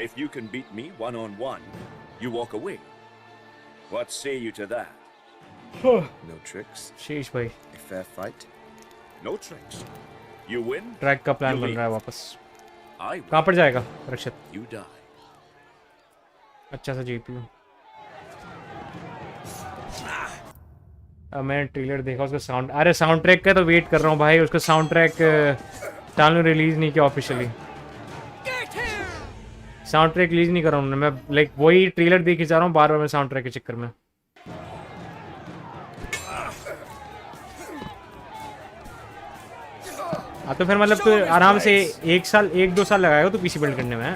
If you can beat me one-on-one, you walk away. What say you to that?
No tricks.
शीश भाई,
A fair fight.
No tricks. You win,
track का plan
you
बन
leave.
रहा है वापस।
I win,
कहाँ पर जाएगा रक्षित?
you die.
अच्छा सा जीपीयू। मैंने ट्रेलर देखा उसका साउंड, अरे साउंड ट्रैक का तो वेट कर रहा हूँ भाई। उसका साउंड ट्रैक चैनल रिलीज नहीं किया ऑफिशियली। साउंड ट्रैक रिलीज नहीं कर रहा हूँ मैं, लाइक वही ट्रेलर देख के जा रहा हूँ बार बार मैं साउंड ट्रैक के चक्कर में। हाँ तो फिर मतलब तो आराम से 1-2 साल लगाएगा तो पीसी बिल्ड करने में।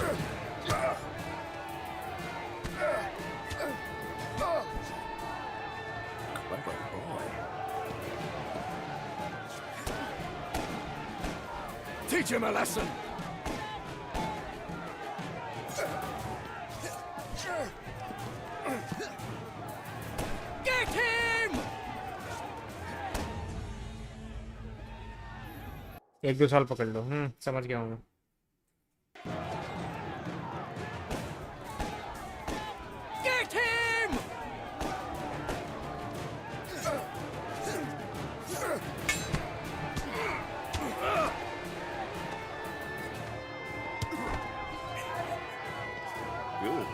Teach him a lesson. Get him!
1-2 साल पकड़ लो। समझ गया हूँ मैं।
Get him! Good.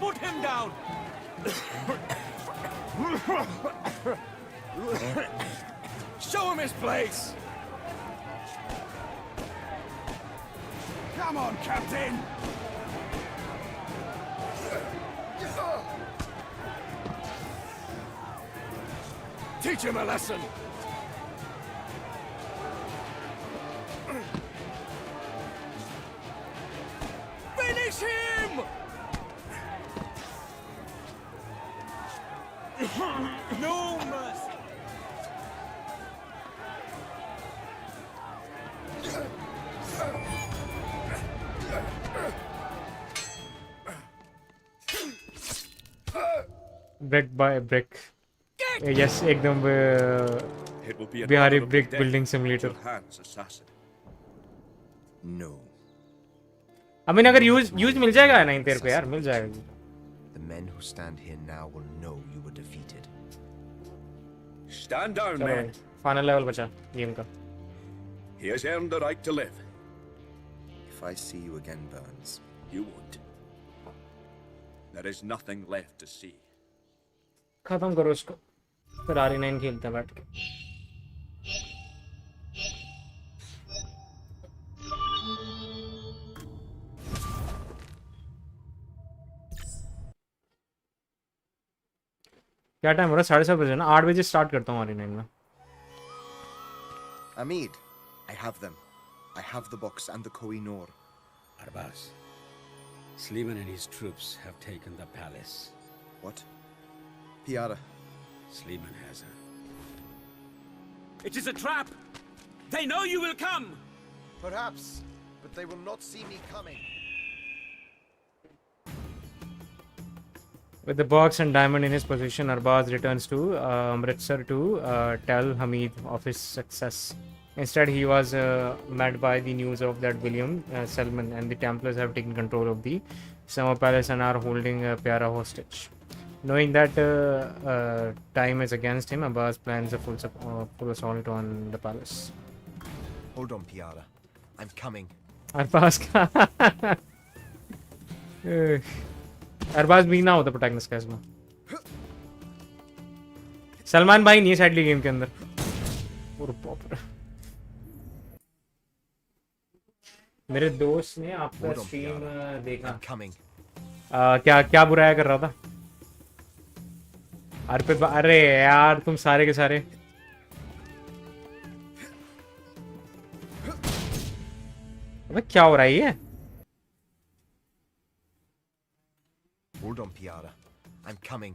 Put him down! Show him his place! Come on, Captain! Teach him a lesson! Finish him! No mercy!
Brick by brick, yes एकदम
It will be an
Bihari
honorable
brick
death
building
at
simulator.
your hands, assassin.
No.
I mean अगर use मिल जाएगा नहीं तेरे को यार, मिल जाएगा।
The men who stand here now will know you were defeated.
Stand down,
चलो
men.
Final level बचा game का।
He has earned the right to live.
If I see you again, Burns.
You won't. There is nothing left to see.
खत्म करो इसको, फिर RE9 खेलते हैं बैठ के। क्या टाइम हो रहा है? 7:30 बजे ना, 8 बजे स्टार्ट करता हूँ RE9 में।
Amid, I have them. I have the box and the Koh-i-Noor.
Arbaz, Sliman and his troops have taken the palace.
What? Piara.
Sleeman has her. It is a trap! They know you will come!
Perhaps, but they will not see me coming.
With the box and diamond in his possession, Arbaz returns to Amritsar to tell Hamid of his success. Instead, he was met by the news of that William Selman and the Templars have taken control of the Summer Palace and are holding Pyara hostage. Knowing that time is against him, Abbas plans a full assault on the palace.
Hold on, Piara. I'm coming.
Arbaz Arbaz भी ना होता protagonist का इसमें. सलमान भाई नहीं है sadly game के अंदर. मेरे दोस्त ने आपका स्ट्रीम देखा. क्या क्या बुराया कर रहा था? अरे यार तुम सारे के सारे. अबे क्या हो रहा है ये?
Hold on, Piara. I'm coming.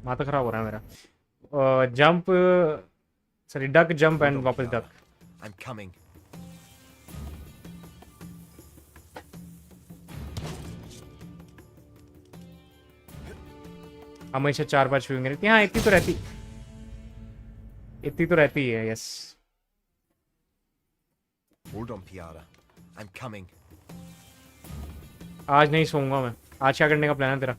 माथा खराब हो रहा है मेरा. Jump sorry duck jump and वापस डक.
I'm coming.
हमेशा 4-5 विंग रहती. हाँ इतनी तो रहती है. Yes.
Hold on, Piara. I'm coming.
आज नहीं सोऊंगा मैं. आज क्या करने का प्लान है तेरा?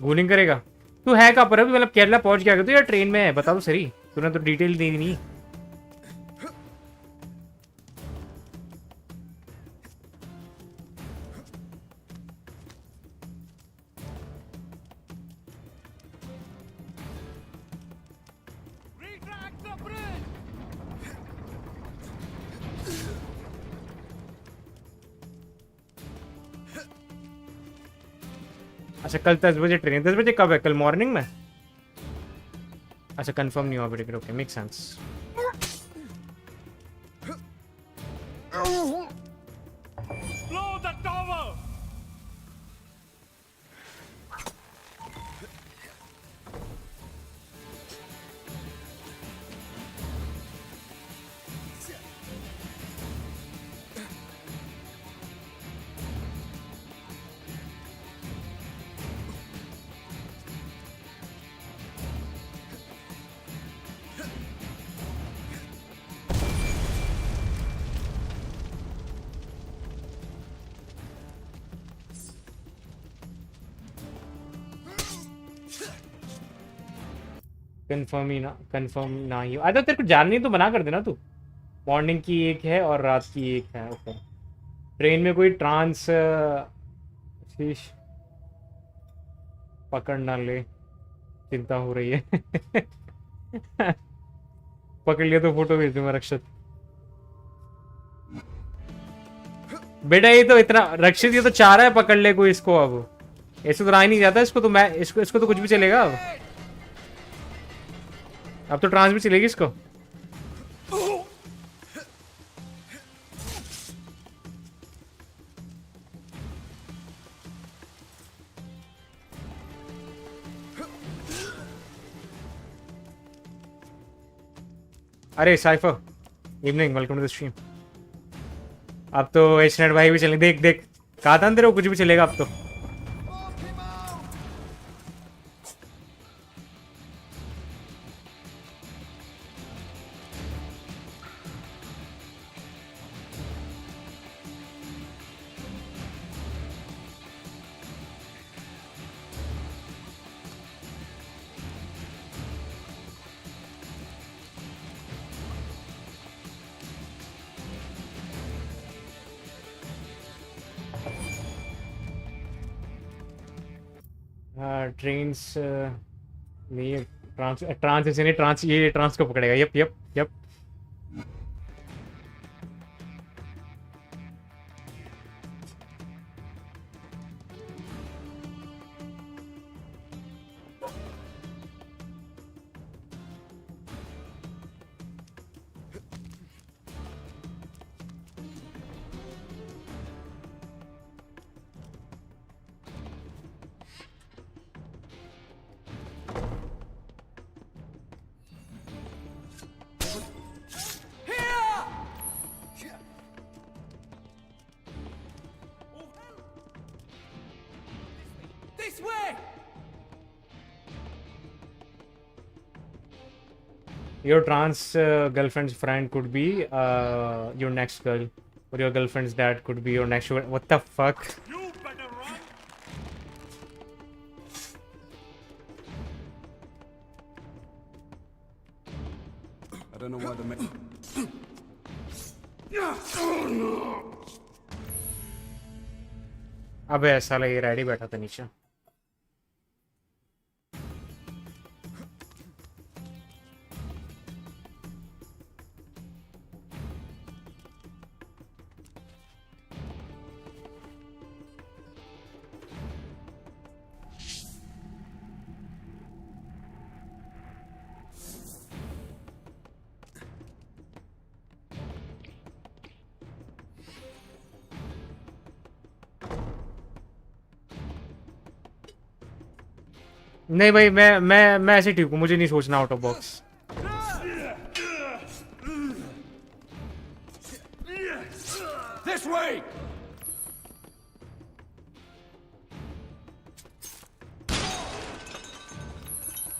गूलिंग करेगा? तू है कहाँ पर अभी? मतलब केरला पहुंच गया तो या ट्रेन में है? बता तो सही. तूने तो डिटेल दी नहीं. अच्छा कल 10 बजे ट्रेन. 10 बजे कब है? कल मॉर्निंग में. अच्छा कंफर्म नहीं हुआ अभी ticket. Okay make sense.
Blow the tower!
Confirm ना ही. अरे तेरे को जाननी तो बना कर देना तू. मॉर्निंग की एक है और रात की एक है. ओके. ट्रेन में कोई ट्रांस पकड़ ना ले. चिंता हो रही है. पकड़ लिया तो फोटो भेज दूंगा रक्षित. बेटा ये तो इतना रक्षित ये तो चाह रहा है पकड़ ले कोई इसको. अब ऐसे तो रहा ही नहीं जाता इसको. तो मैं इसको तो कुछ भी चलेगा. अब तो ट्रांस भी चलेगी इसको. अरे cipher evening welcome to the stream. अब तो एचनेट भाई भी चले. देख देख कहा था तेरे को कुछ भी चलेगा अब तो. ट्रेन्स नहीं है. ट्रांस ऐसे नहीं. ट्रांस ये ट्रांस को पकड़ेगा. Yup yup yup. Your trans girlfriend's friend could be your next girl, or your girlfriend's dad could be your next sugar. What the fuck?
I don't know why the
अबे साला ये ready बैठा था नीचे. नहीं भाई मैं ऐसे ठीक हूँ, मुझे नहीं सोचना out of box.
This way!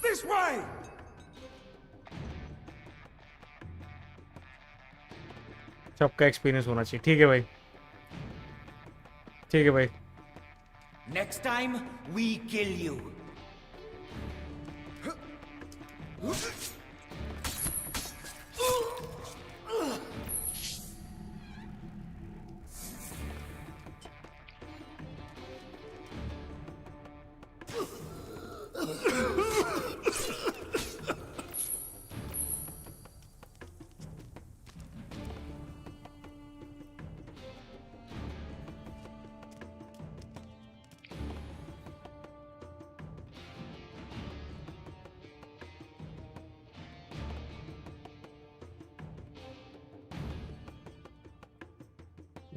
This way!
सबका एक्सपीरियंस होना चाहिए. ठीक है भाई, ठीक है भाई.
Next time, we kill you.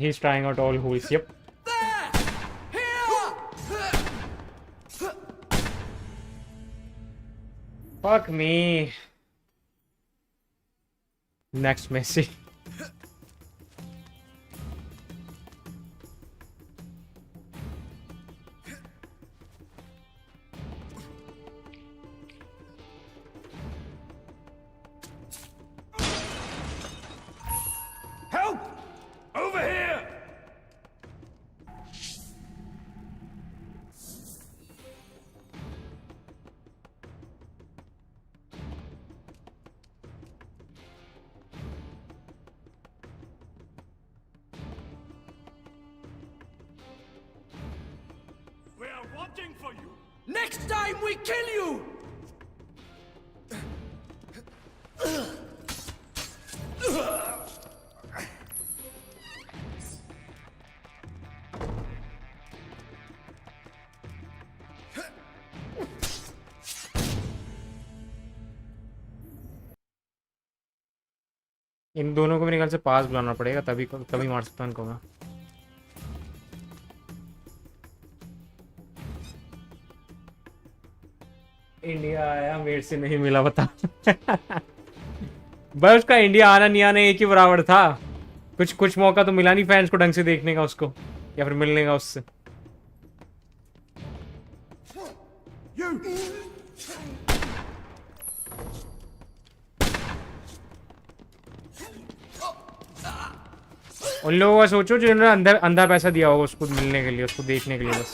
He's trying out all holes. Yep. Fuck me. Next Messi.
Help! Over here! We are watching for you!
Next time we kill you!
इन दोनों को मेरे ख्याल से पास बुलाना पड़ेगा, तभी मार सकता हूं इनको मैं. इंडिया आया, मेरे से नहीं मिला, बता. भाई उसका इंडिया आना नहीं आना एक ही बराबर था. कुछ मौका तो मिला नहीं फैंस को ढंग से देखने का उसको, या फिर मिलने का उससे. उन लोगों का सोचो जिन्होंने अंधा पैसा दिया होगा उसको मिलने के लिए, उसको देखने के लिए बस.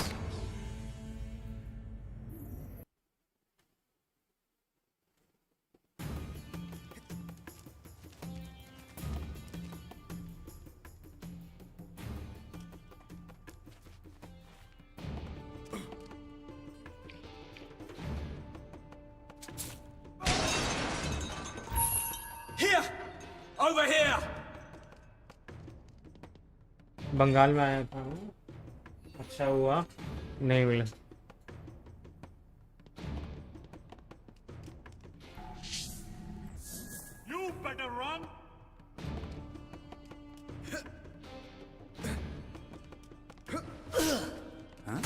Here! Over here!
बंगाल में आया था, अच्छा हुआ नहीं मिला.
You better run! Huh?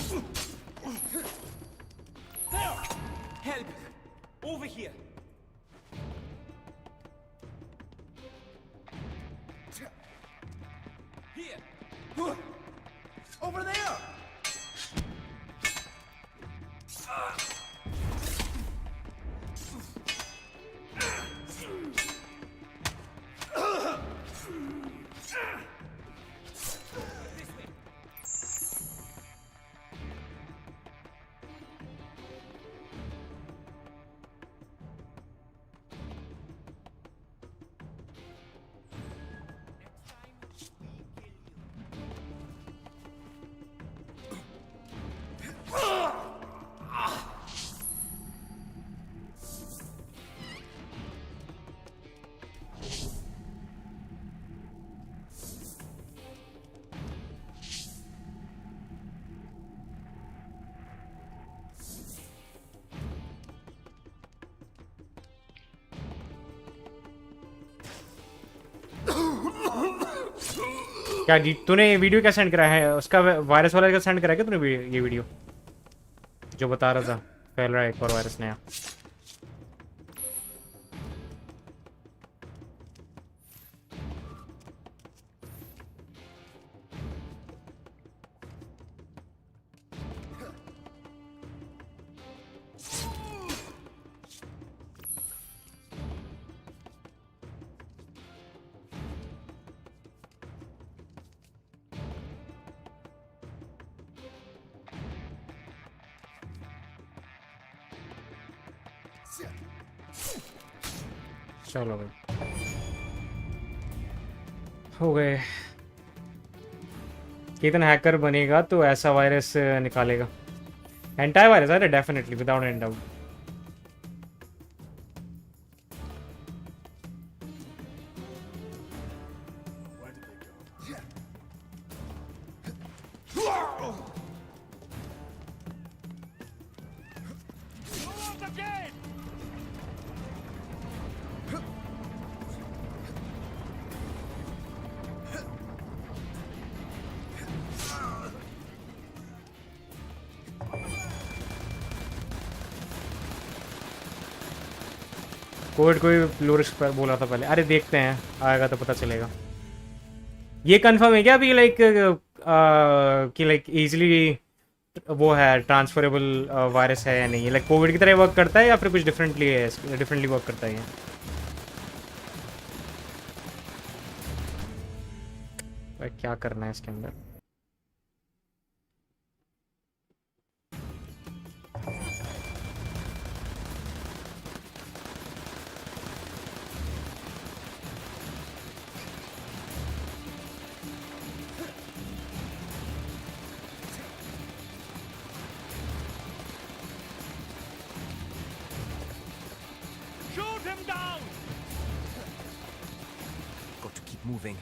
There! Help! Over here! Here! Over there!
क्या जी तूने ये वीडियो क्या सेंड करा है उसका वायरस वाला का सेंड करा है क्या तूने ये वीडियो जो बता रहा था फैल रहा है एक और वायरस नया चलो भाई हो गए कितना हैकर बनेगा तो ऐसा वायरस निकालेगा एंटाई वायरस अरे definitely without any doubt Covid कोई लो रिस्क पर बोला था पहले अरे देखते हैं आएगा तो पता चलेगा ये कंफर्म है क्या अभी लाइक कि लाइक इजीली वो है ट्रांसफरेबल वायरस है या नहीं लाइक कोविड की तरह वर्क करता है या फिर कुछ डिफरेंटली वर्क करता है ये भाई क्या करना है इसके अंदर
Moving.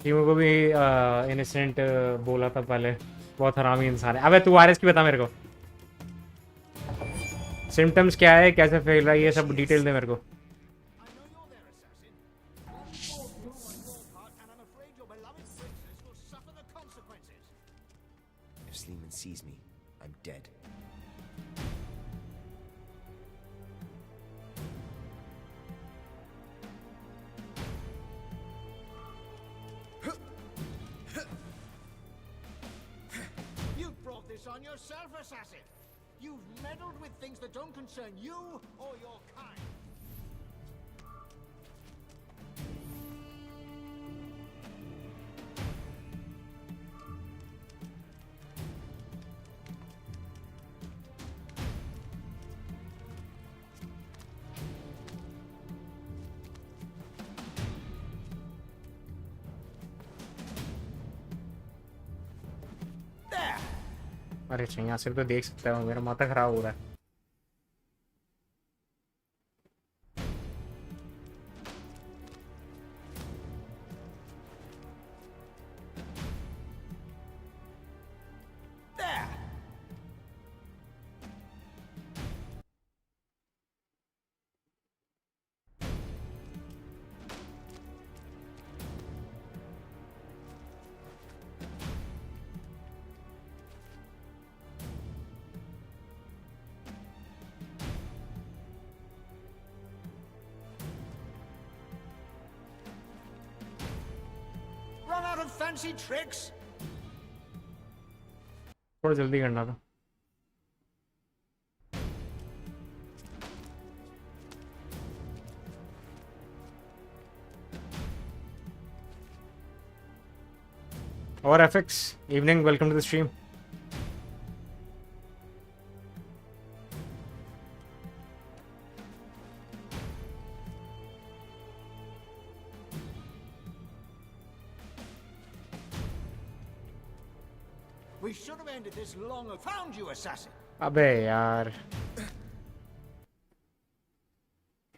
टीमों को भी इनोसेंट बोला था पहले बहुत हरामी इंसान है अबे तू वायरस की बता मेरे को सिम्टम्स क्या है कैसे फैल रहा है ये सब डिटेल दे मेरे को
Sees me, I'm dead.
You brought this on yourself, assassin. You've meddled with things that don't concern you or your kind.
अरे यहाँ से तो देख सकता हूँ मेरा माथा खराब हो रहा है
Fancy tricks?
थोड़ा जल्दी करना था और FX evening welcome to the stream
We should have ended this long ago. Found you, assassin.
अबे यार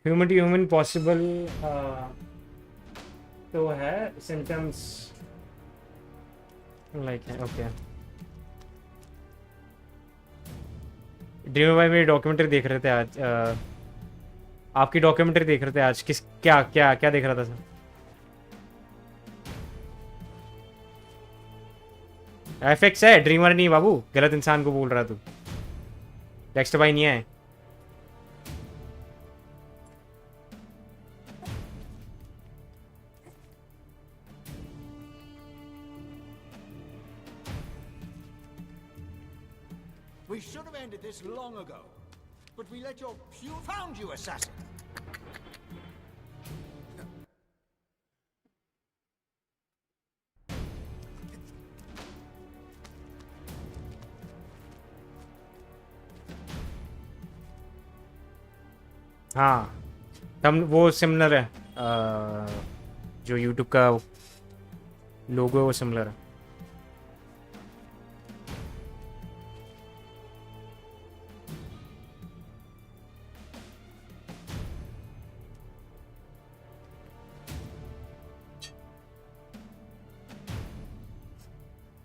ह्यूमन टू ह्यूमन पॉसिबल तो है सिम्टम्स लाइक है ओके। ड्रीम भाई मेरी डॉक्यूमेंट्री देख रहे थे आज। आपकी डॉक्यूमेंट्री देख रहे थे आज। किस क्या क्या क्या देख रहा था सर? एफएक्स है, ड्रीमर नहीं बाबू, गलत इंसान को बोल रहा तू। डेक्स्टर भाई नहीं है।
We should have ended this long ago, but we let your found you, assassin.
हाँ हम वो सिमिलर है। जो यूट्यूब का लोगो है वो सिमिलर है।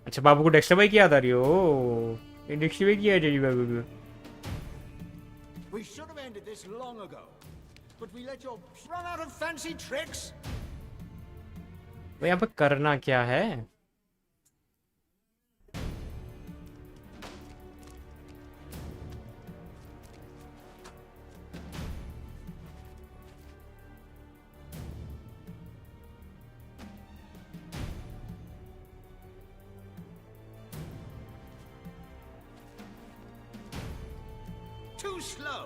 अच्छा बाबू को डेक्स्टर भाई की याद आ रही हो? डेक्स्टर भाई की याद आ रही बाबू को।
We should have ended this long ago, but we let your run out of fancy tricks.
तो यहाँ पे करना क्या है?
Too slow.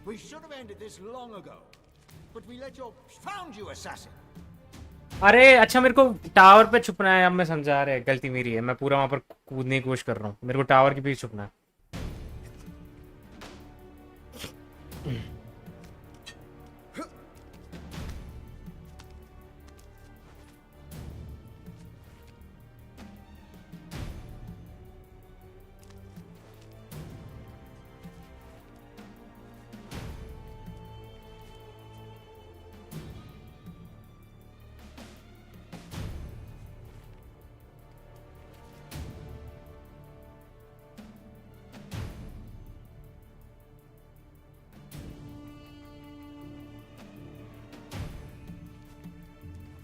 We should have ended this long ago, but we let your found you, assassin.
अरे अच्छा मेरे को टावर पे छुपना है। अब मैं समझा रहा है, गलती मेरी है। मैं पूरा वहां पर कूदने की कोशिश कर रहा हूँ। मेरे को टावर के पीछे छुपना है।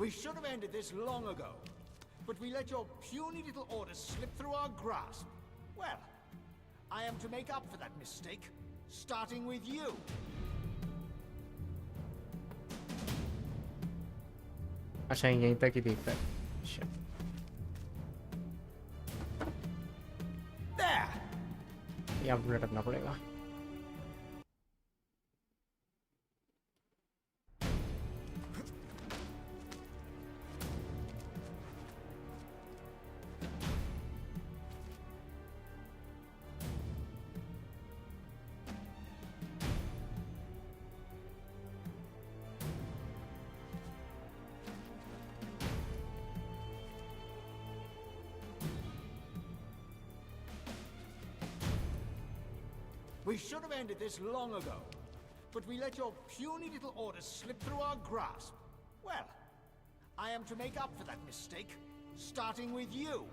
We should have ended this long ago, but we let your puny little orders slip through our grasp. Well, I am to make up for that mistake, starting with you.
अच्छा यहीं तक ही देखता है।
There.
यहाँ पे लटकना पड़ेगा।
We should have ended this long ago, but we let your puny little orders slip through our grasp. Well, I am to make up for that mistake, starting with you.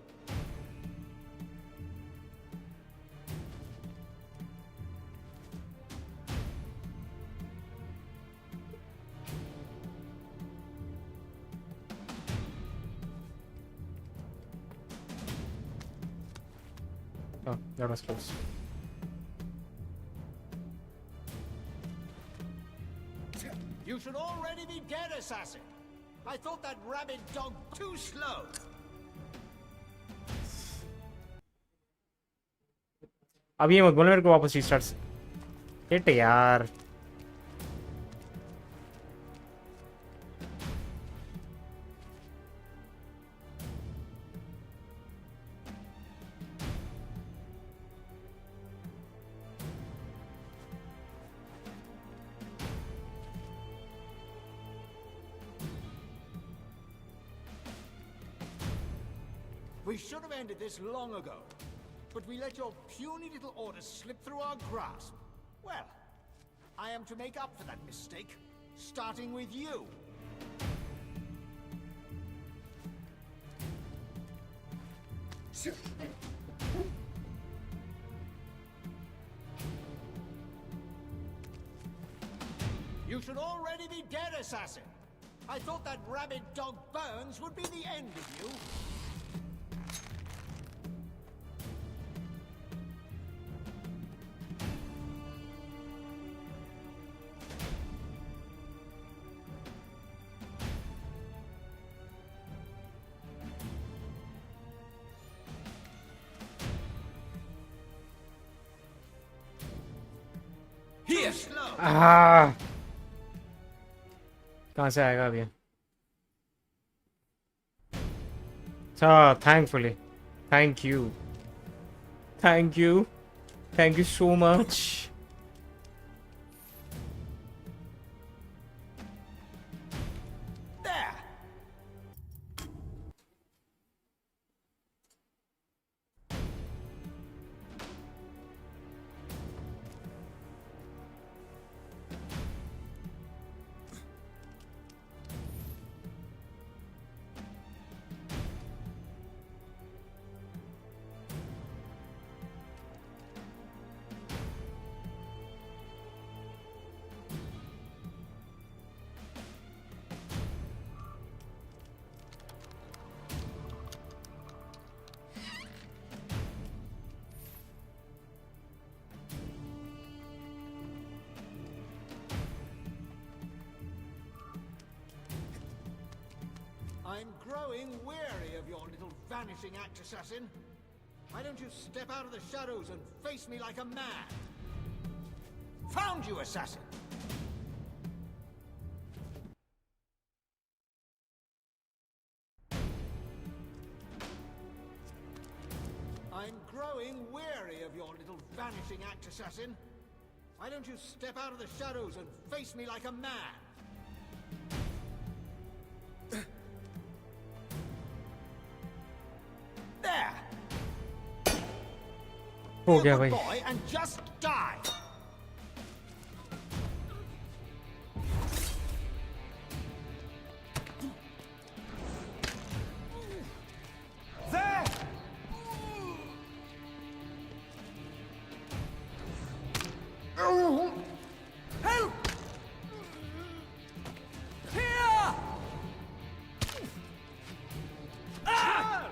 Oh, that was close.
You should already be dead, assassin. I thought that rabid dog too slow.
अब ये मत बोलना मेरे को वापस restart hit यार।
We should have ended this long ago, but we let your puny little order slip through our grasp. Well, I am to make up for that mistake, starting with you. You should already be dead, assassin. I thought that rabid dog Burns would be the end of you.
Here. कहाँ से आएगा अभी? अच्छा, thankfully, thank you so much.
I'm growing weary of your little vanishing act, assassin. Why don't you step out of the shadows and face me like a man? Found you, assassin! I'm growing weary of your little vanishing act, assassin. Why don't you step out of the shadows and face me like a man? There!
हो गया भाई।
Boy, and just die!
There! Help! Here! Ah!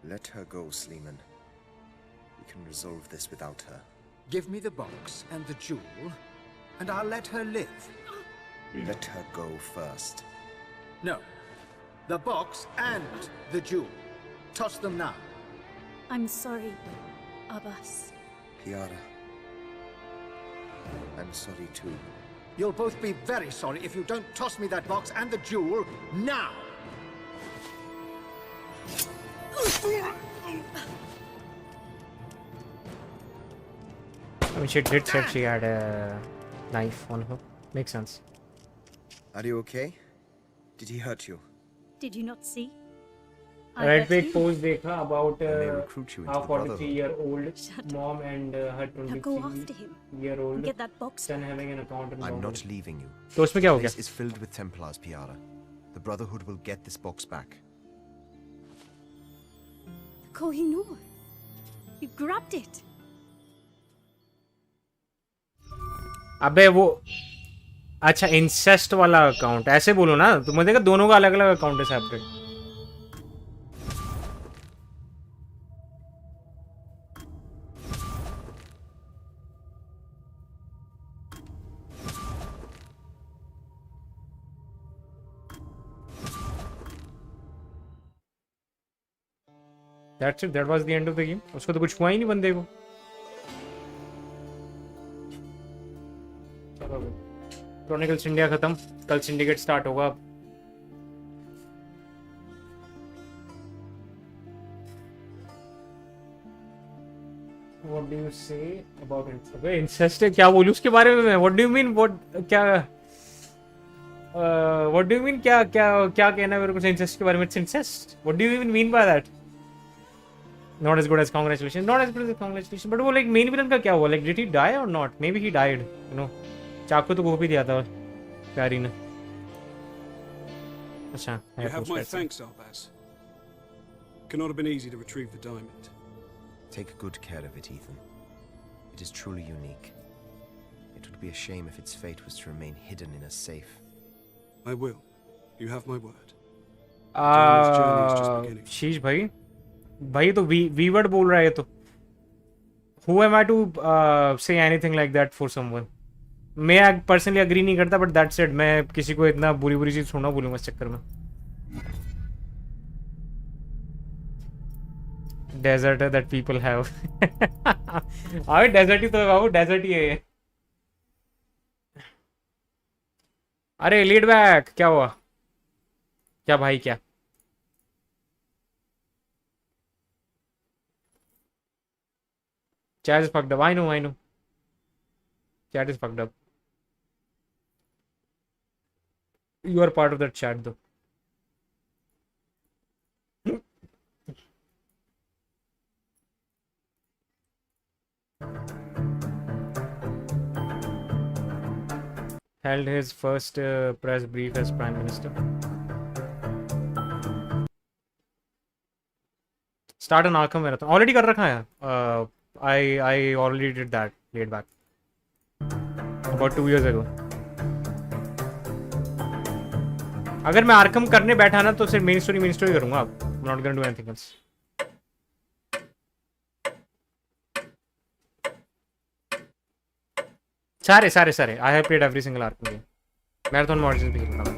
Let her go, Sleeman. We can resolve this without her.
Give me the box and the jewel, and I'll let her live.
Let her go first.
No. The box and the jewel. Toss them now.
I'm sorry, Abbas.
Piara. I'm sorry too.
You'll both be very sorry if you don't toss me that box and the jewel now.
I mean, she did say she had a knife on her. Makes sense.
Are you okay? Did he hurt you?
Did you not see?
Right, big post देखा about
recruit you into
our
the Brotherhood.
43-year-old mom and her
Now go after him.
23-year-old
and get that box.
son having an account in
I'm
London.
not leaving you.
तो उसमें क्या हो
This
गया?
is filled with Templars, Piara. The Brotherhood will get this box back.
Kohinoor, you grabbed it.
अबे वो अच्छा incest वाला account ऐसे बोलो ना, तो मुझे देखा दोनों का अलग अलग अकाउंट है separate. That's it. That was the end of the game. उसको तो कुछ हुआ ही नहीं बंदे को. चलो Chronicles India खत्म. कल Syndicate start होगा. What do you say about it? अबे incest क्या बोलूँ उसके बारे में मैं? What do you mean? क्या? What do you mean? क्या कहना है मेरे को incest के बारे में? It's incest. What do you even mean by that? Not as good as congratulations. Not as good as congratulations. But वो like main villain का क्या हुआ? Like did he die or not? Maybe he died. You know, चाकू तो गोभी दिया था प्यारी ने. अच्छा.
You have my thanks, Albaz. Cannot have been easy to retrieve the diamond.
Take good care of it, Ethan. It is truly unique. It would be a shame if its fate was to remain hidden in a safe.
I will. You have my word.
शीश भाई तो we word बोल रहा है तो. Who am I to say anything like that for someone? मैं personally agree नहीं करता, बट दैट सेड मैं किसी को इतना बुरी चीज थोड़ा बोलूंगा इस चक्कर में. Desert that people have. अबे डेजर्ट ही तो है बाबू, डेजर्ट ही है ये. अरे लीड बैक क्या हुआ? क्या भाई क्या? Chat is fucked up. I know. Chat is fucked up. You are part of that chat though. Held his first press brief as Prime Minister. Start an Arkham marathon. Already कर रखा है. I already did that laid back about 2 years ago. अगर मैं Arkham करने बैठा ना तो सिर्फ मेन स्टोरी करूंगा अब. I'm not gonna do anything else. सारे I have played every single Arkham game. Marathon Origins भी खेलता हूँ.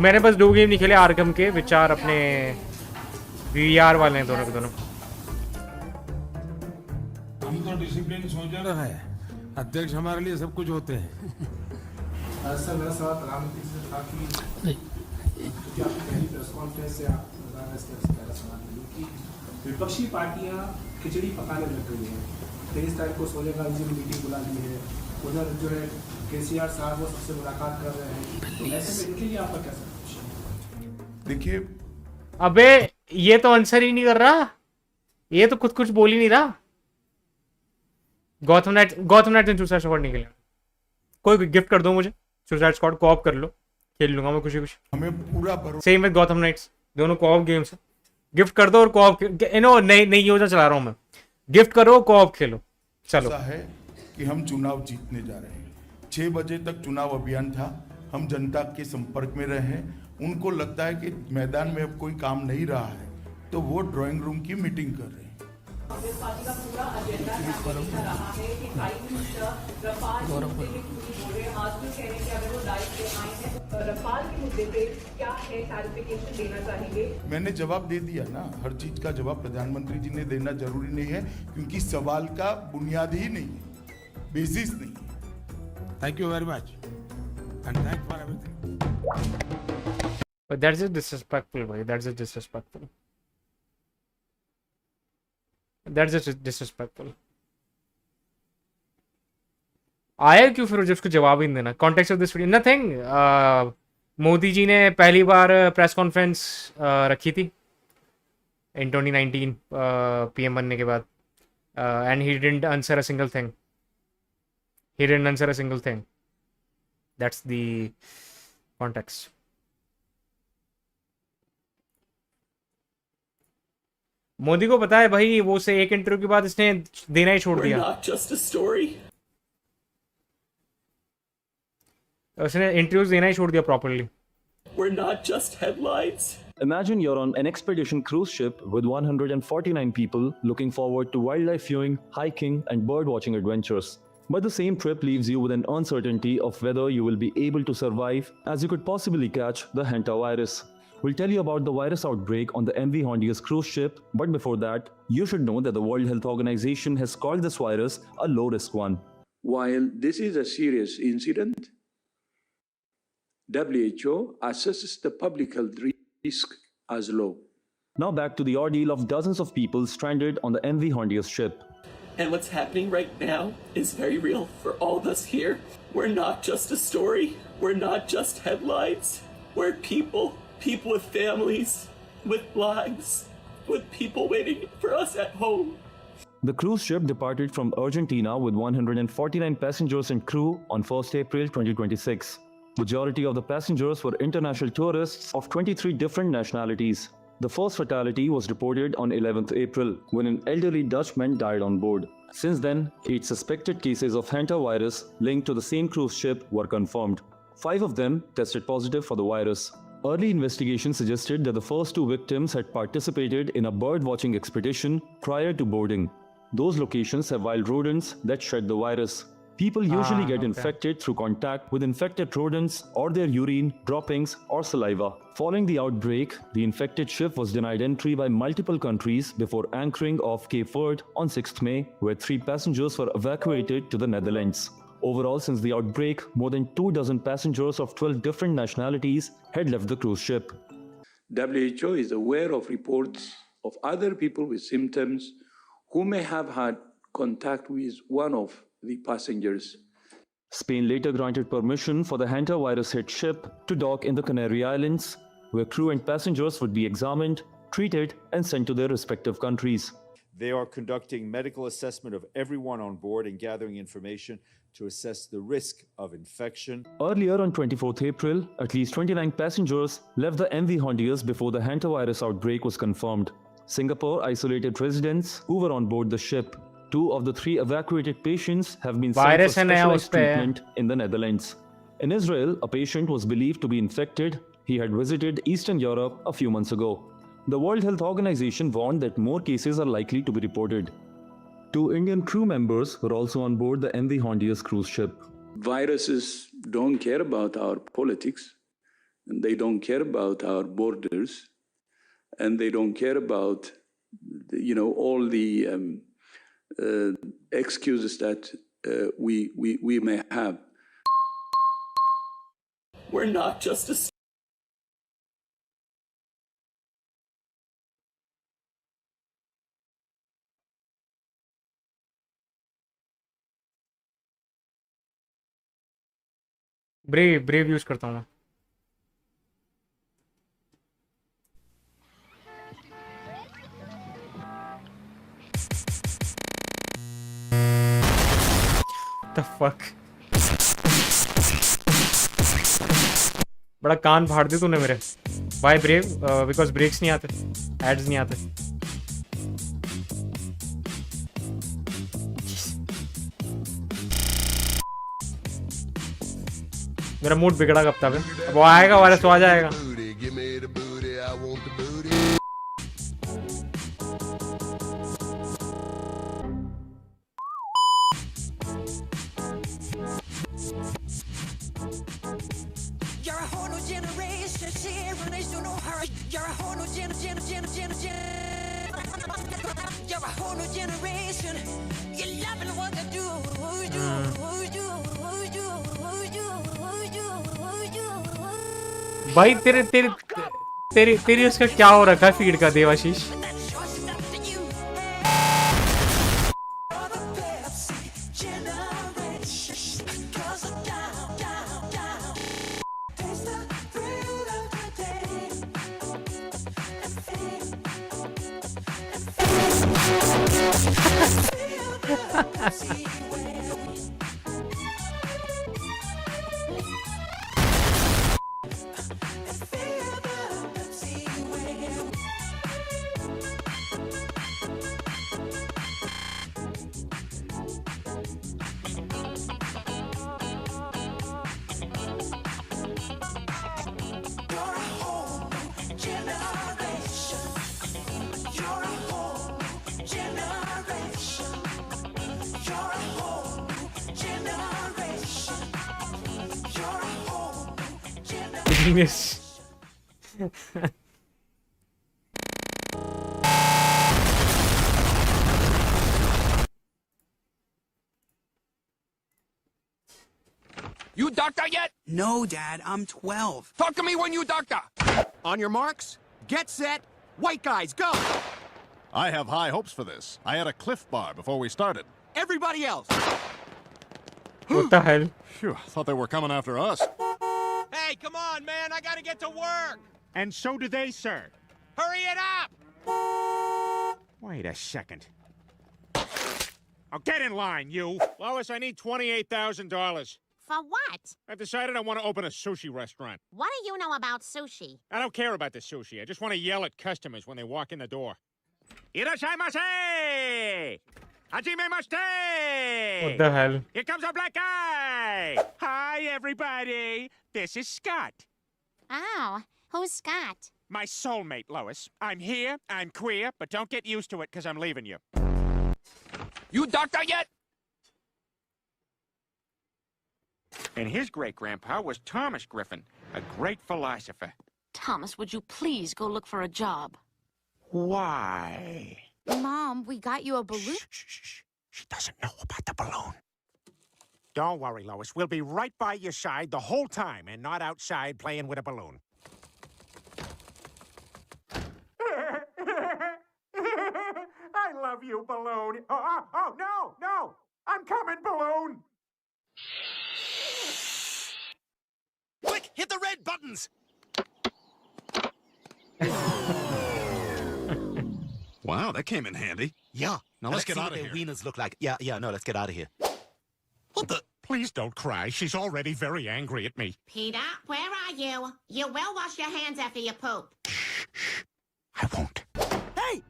मैंने बस 2 गेम नहीं खेले आर्कम के, which are अपने VR वाले हैं दोनों के दोनों.
हम तो डिसिप्लिन सोच रहा है, अध्यक्ष हमारे लिए सब कुछ होते हैं.
सर मेरा सवाल प्रधानमंत्री से था कि क्योंकि आपकी पहली प्रेस कॉन्फ्रेंस से आप पहला सवाल है कि विपक्षी पार्टियां खिचड़ी पकाने लग गई हैं. 23 तारीख को सोने का की मीटिंग बुला ली है. उधर जो है केसीआर साहब वो सबसे मुलाकात कर रहे हैं. तो ऐसे में इनके लिए आपका क्या सर?
देखिए,
अबे ये तो आंसर ही नहीं कर रहा, ये तो कुछ बोल ही नहीं रहा. गौतम नाइट ने सुसाइड स्क्वाड नहीं खेला. कोई गिफ्ट कर दो मुझे, सुसाइड स्क्वाड को-ऑप कर लो, खेल लूंगा मैं खुशी.
हमें पूरा भरोसा.
सेम विद गौतम नाइट्स, दोनों को-ऑप गेम्स है. गिफ्ट कर दो और को-ऑप नई योजना चला रहा हूं मैं. गिफ्ट करो, को-ऑप खेलो. चलो
है कि हम चुनाव जीतने जा रहे हैं. 6 बजे तक चुनाव अभियान था. हम जनता के संपर्क में रहे. उनको लगता है कि मैदान में अब कोई काम नहीं रहा है, तो वो ड्राइंग रूम की मीटिंग कर रहे हैं.
कांग्रेस पार्टी का पूरा एजेंडा कैंपेन कर रहा है कि प्राइम मिनिस्टर रफाल के मुद्दे में क्यों नहीं बोल रहे. आज भी कह रहे हैं कि अगर वो दायित्व पे आए हैं रफाल के मुद्दे पे क्या है क्लैरिफिकेशन देना चाहेंगे.
मैंने जवाब दे दिया ना. हर चीज का जवाब प्रधानमंत्री जी ने देना जरूरी नहीं है, क्योंकि सवाल का बुनियाद ही नहीं है, बेसिस नहीं है.
Thank you very much and thank for everything.
But that's just disrespectful, boy. That's just disrespectful. That's just disrespectful. आया क्यों फिर उसको जवाब ही नहीं देना? Context of this video, nothing. Modi ji ने पहली बार प्रेस कॉन्फ्रेंस रखी थी in 2019 PM बनने के बाद, and he didn't answer a single thing. That's the context. Modi को पता है भाई, वो से एक इंटरव्यू के बाद इसने देना ही छोड़ दिया. उसने इंटरव्यूज देना ही छोड़ दिया properly.
We're not just headlines. Imagine you're on an expedition cruise ship with 149 people looking forward to wildlife viewing, hiking, and bird watching adventures. But the same trip leaves you with an uncertainty of whether you will be able to survive, as you could possibly catch the hantavirus. We'll tell you about the virus outbreak on the MV Hondius cruise ship, but before that, you should know that the World Health Organization has called this virus a low-risk one.
While this is a serious incident, WHO assesses the public health risk as low.
Now back to the ordeal of dozens of people stranded on the MV Hondius ship.
And what's happening right now is very real for all of us here. We're not just a story. We're not just headlines. We're people with families, with lives, with people waiting for us at home.
The cruise ship departed from Argentina with 149 passengers and crew on 1st April 2026. Majority of the passengers were international tourists of 23 different nationalities. The first fatality was reported on 11th April when an elderly Dutchman died on board. Since then, 8 suspected cases of hantavirus linked to the same cruise ship were confirmed. 5 of them tested positive for the virus. Early investigation suggested that the first 2 victims had participated in a bird-watching expedition prior to boarding. Those locations have wild rodents that shed the virus. People usually get infected through contact with infected rodents or their urine, droppings, or saliva. Following the outbreak, the infected ship was denied entry by multiple countries before anchoring off Cape Verde on 6th May, where 3 passengers were evacuated to the Netherlands. Overall, since the outbreak, more than 24 passengers of 12 different nationalities had left the cruise ship.
WHO is aware of reports of other people with symptoms who may have had contact with one of the passengers.
Spain later granted permission for the hantavirus-hit ship to dock in the Canary Islands, where crew and passengers would be examined, treated, and sent to their respective countries.
They are conducting medical assessment of everyone on board and gathering information to assess the risk of infection.
Earlier on 24th April, at least 29 passengers left the MV Hondius before the hantavirus outbreak was confirmed. Singapore isolated residents who were on board the ship. 2 of the 3 evacuated patients have been sent for specialized treatment in the Netherlands. In Israel, a patient was believed to be infected. He had visited Eastern Europe a few months ago. The World Health Organization warned that more cases are likely to be reported. 2 Indian crew members were also on board the MV Hondius cruise ship.
Viruses don't care about our politics, and they don't care about our borders, and they don't care about, all the excuses that we may have.
We're not just a
brave use करता हूँ मैं. The fuck? बड़ा कान फाड़ दी तूने मेरे. Why brave? Because breaks नहीं आते, ads नहीं आते. मेरा मूड बिगड़ा कब तक है. अब वो आएगा वायरस तो आ जाएगा. भाई तेरी उसका क्या हो रखा है फीड का Debashish.
You doctor yet?
No, Dad, I'm 12.
Talk to me when you doctor.
On your marks, get set, white guys, go!
I have high hopes for this. I had a Cliff Bar before we started.
Everybody else!
What the hell?
Phew, thought they were coming after us.
Hey, come on, man, I gotta get to work!
And so do they, sir.
Hurry it up!
Wait a second. I'll get in line, you. Lois, I need $28,000.
For what?
I've decided I want to open a sushi restaurant.
What do you know about sushi?
I don't care about the sushi. I just want to yell at customers when they walk in the door. Irashaimase! Hajime
What the hell?
Here comes a black guy! Hi, everybody. This is Scott.
Oh, who's Scott?
My soulmate, Lois. I'm here, I'm queer, but don't get used to it because I'm leaving you.
You doctor yet?
And his great-grandpa was Thomas Griffin, a great philosopher.
Thomas, would you please go look for a job?
Why?
Mom, we got you a balloon.
She doesn't know about the balloon. Don't worry, Lois. We'll be right by your side the whole time and not outside playing with a balloon. I love you, balloon. Oh, no! I'm coming, balloon!
Quick, hit the red buttons!
Wow, that came in handy.
Yeah.
Now let's get out of here.
Wieners look like. Yeah, no, let's get out of here.
What the? Please don't cry. She's already very angry at me.
Peter, where are you? You will wash your hands after you poop.
I won't.
Hey!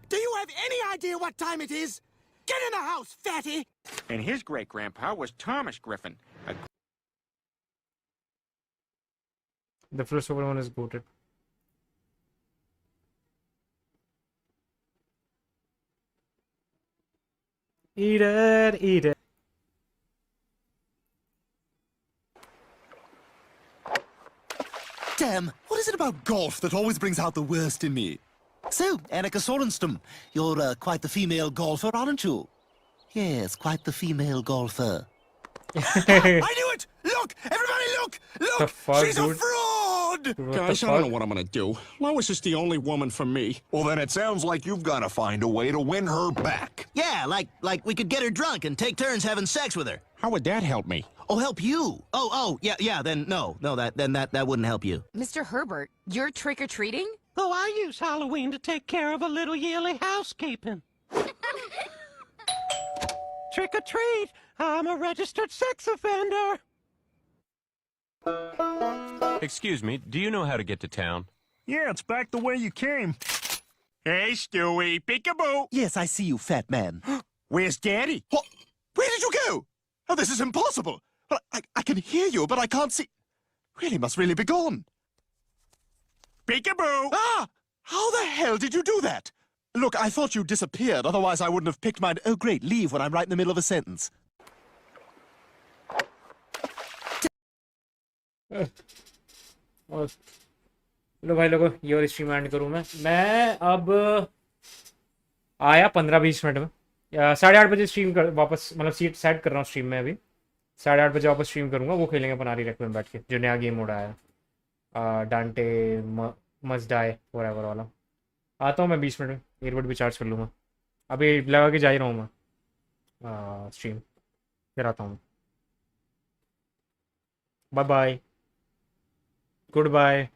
Do you have any idea what time it is? Get in the house, fatty!
And his great-grandpa was Thomas Griffin.
The first one is goated. Eat it.
Damn, what is it about golf that always brings out the worst in me? So, Annika Sorenstam, you're quite the female golfer, aren't you? Yes, quite the female golfer.
I knew it! Look! Everybody look! Look!
The fuck,
She's
dude?
a fraud!
Guys, I don't know what I'm gonna do. Lois is the only woman for me.
Well, then it sounds like you've got to find a way to win her back.
Yeah, like we could get her drunk and take turns having sex with her.
How would that help me?
Oh, help you? Yeah, then no, that wouldn't help you.
Mr. Herbert, you're trick-or-treating?
Oh, I use Halloween to take care of a little yearly housekeeping. Trick or treat! I'm a registered sex offender!
Excuse me, do you know how to get to town?
Yeah, it's back the way you came. Hey, Stewie, peekaboo!
Yes, I see you, fat man.
Where's Daddy?
What? Where did you go? Oh, this is impossible. I can hear you, but I can't see. Really must really be gone.
Peekaboo!
Ah! How the hell did you do that? Look, I thought you disappeared, otherwise I wouldn't have picked mine. Oh, great, leave when I'm right in the middle of a sentence.
लो भाई लोगों, ये और stream and करूँ मैं अब आया 15-20 minute में या 8:30 बजे स्ट्रीम कर वापस, मतलब सीट सेट कर रहा हूँ स्ट्रीम में अभी 8:30 बजे वापस स्ट्रीम करूँगा, वो खेलेंगे अपन आरी रेक में बैठ के, जो नया गेम मोड आया डांटे मस्ट डाई व्हाटएवर वाला। आता हूँ मैं 20 मिनट में, एयरबड भी चार्ज कर लूँगा, अभी लगा के जा ही रहा हूँ मैं स्ट्रीम, फिर आता हूँ। Bye bye, good bye.